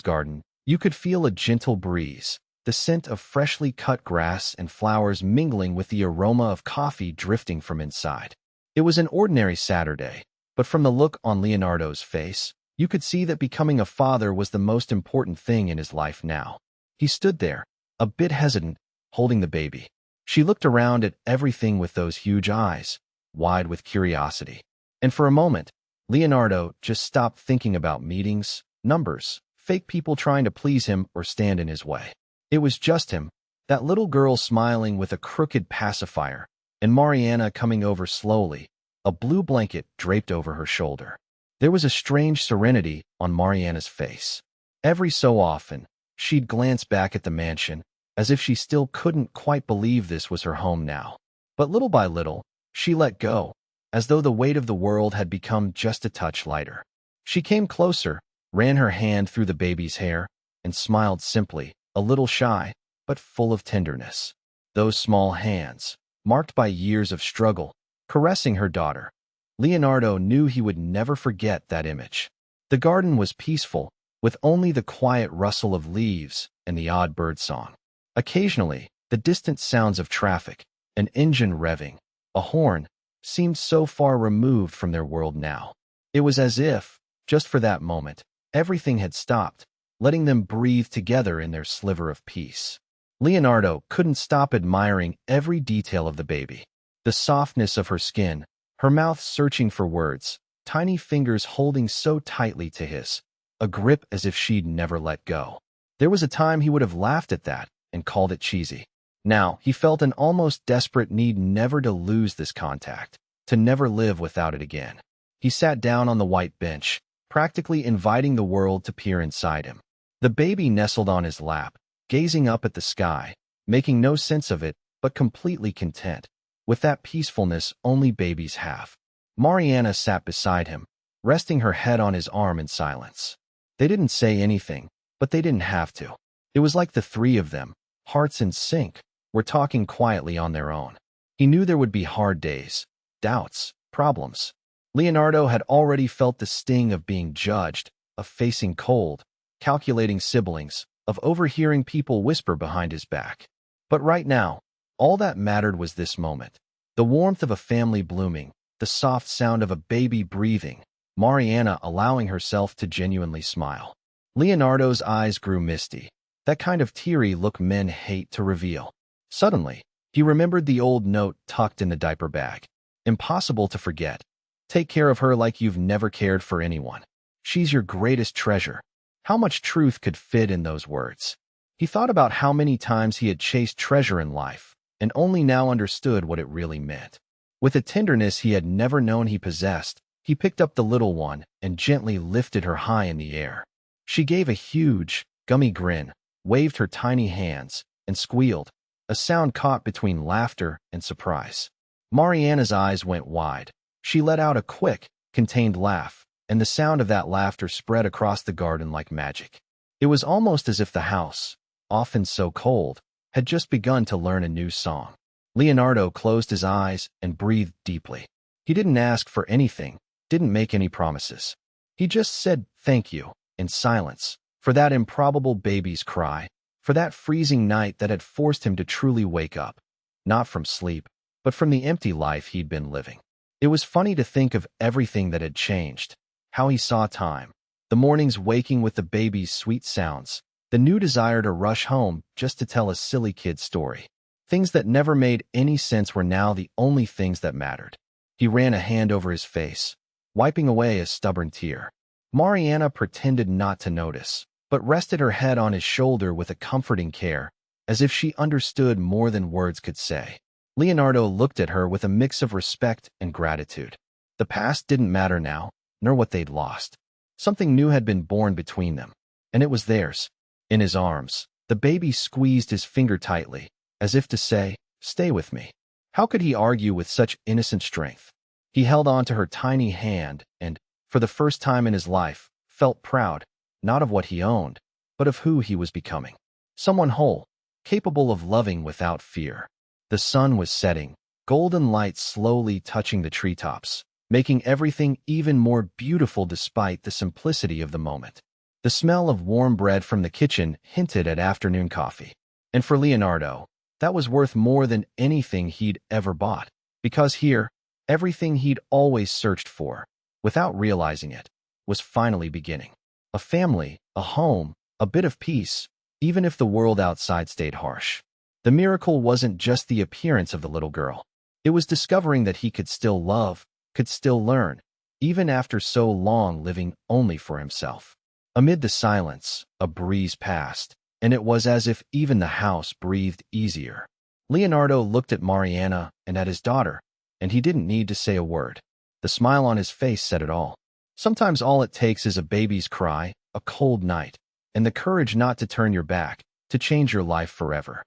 garden, you could feel a gentle breeze, the scent of freshly cut grass and flowers mingling with the aroma of coffee drifting from inside. It was an ordinary Saturday, but from the look on Leonardo's face, you could see that becoming a father was the most important thing in his life now. He stood there, a bit hesitant, holding the baby. She looked around at everything with those huge eyes, wide with curiosity. And for a moment, Leonardo just stopped thinking about meetings, numbers, fake people trying to please him or stand in his way. It was just him, That little girl smiling with a crooked pacifier, and Mariana coming over slowly, a blue blanket draped over her shoulder. There was a strange serenity on Mariana's face. Every so often, she'd glance back at the mansion, as if she still couldn't quite believe this was her home now. But little by little, she let go, as though the weight of the world had become just a touch lighter. She came closer, ran her hand through the baby's hair, and smiled simply, a little shy, but full of tenderness. Those small hands, marked by years of struggle, caressing her daughter. Leonardo knew he would never forget that image. The garden was peaceful, with only the quiet rustle of leaves and the odd bird song. Occasionally, the distant sounds of traffic, an engine revving, a horn, seemed so far removed from their world now. It was as if, just for that moment, everything had stopped, letting them breathe together in their sliver of peace. Leonardo couldn't stop admiring every detail of the baby. The softness of her skin, her mouth searching for words, tiny fingers holding so tightly to his, a grip as if she'd never let go. There was a time he would have laughed at that and called it cheesy. Now, he felt an almost desperate need never to lose this contact, to never live without it again. He sat down on the white bench, practically inviting the world to peer inside him. The baby nestled on his lap, gazing up at the sky, making no sense of it, but completely content, with that peacefulness only babies have. Mariana sat beside him, resting her head on his arm in silence. They didn't say anything, but they didn't have to. It was like the three of them, hearts in sync, were talking quietly on their own. He knew there would be hard days, doubts, problems. Leonardo had already felt the sting of being judged, of facing cold, calculating siblings, of overhearing people whisper behind his back. But right now, all that mattered was this moment. The warmth of a family blooming, the soft sound of a baby breathing, Mariana allowing herself to genuinely smile. Leonardo's eyes grew misty, that kind of teary look men hate to reveal. Suddenly, he remembered the old note tucked in the diaper bag. Impossible to forget. Take care of her like you've never cared for anyone. She's your greatest treasure. How much truth could fit in those words? He thought about how many times he had chased treasure in life, and only now understood what it really meant. With a tenderness he had never known he possessed, he picked up the little one and gently lifted her high in the air. She gave a huge, gummy grin, waved her tiny hands, and squealed, a sound caught between laughter and surprise. Mariana's eyes went wide. She let out a quick, contained laugh, and the sound of that laughter spread across the garden like magic. It was almost as if the house, often so cold, had just begun to learn a new song. Leonardo closed his eyes and breathed deeply. He didn't ask for anything, didn't make any promises. He just said thank you, in silence, for that improbable baby's cry, for that freezing night that had forced him to truly wake up, not from sleep, but from the empty life he'd been living. It was funny to think of everything that had changed, how he saw time, the mornings waking with the baby's sweet sounds, the new desire to rush home just to tell a silly kid story. Things that never made any sense were now the only things that mattered. He ran a hand over his face, wiping away a stubborn tear. Mariana pretended not to notice, but rested her head on his shoulder with a comforting care, as if she understood more than words could say. Leonardo looked at her with a mix of respect and gratitude. The past didn't matter now, nor what they'd lost. Something new had been born between them, and it was theirs. In his arms, the baby squeezed his finger tightly, as if to say, "Stay with me." How could he argue with such innocent strength? He held on to her tiny hand and, for the first time in his life, felt proud, not of what he owned, but of who he was becoming. Someone whole, capable of loving without fear. The sun was setting, golden light slowly touching the treetops, making everything even more beautiful despite the simplicity of the moment. The smell of warm bread from the kitchen hinted at afternoon coffee. And for Leonardo, that was worth more than anything he'd ever bought, because here, everything he'd always searched for, without realizing it, was finally beginning. A family, a home, a bit of peace, even if the world outside stayed harsh. The miracle wasn't just the appearance of the little girl. It was discovering that he could still love, could still learn, even after so long living only for himself. Amid the silence, a breeze passed, and it was as if even the house breathed easier. Leonardo looked at Mariana and at his daughter, and he didn't need to say a word. The smile on his face said it all. Sometimes all it takes is a baby's cry, a cold night, and the courage not to turn your back, to change your life forever.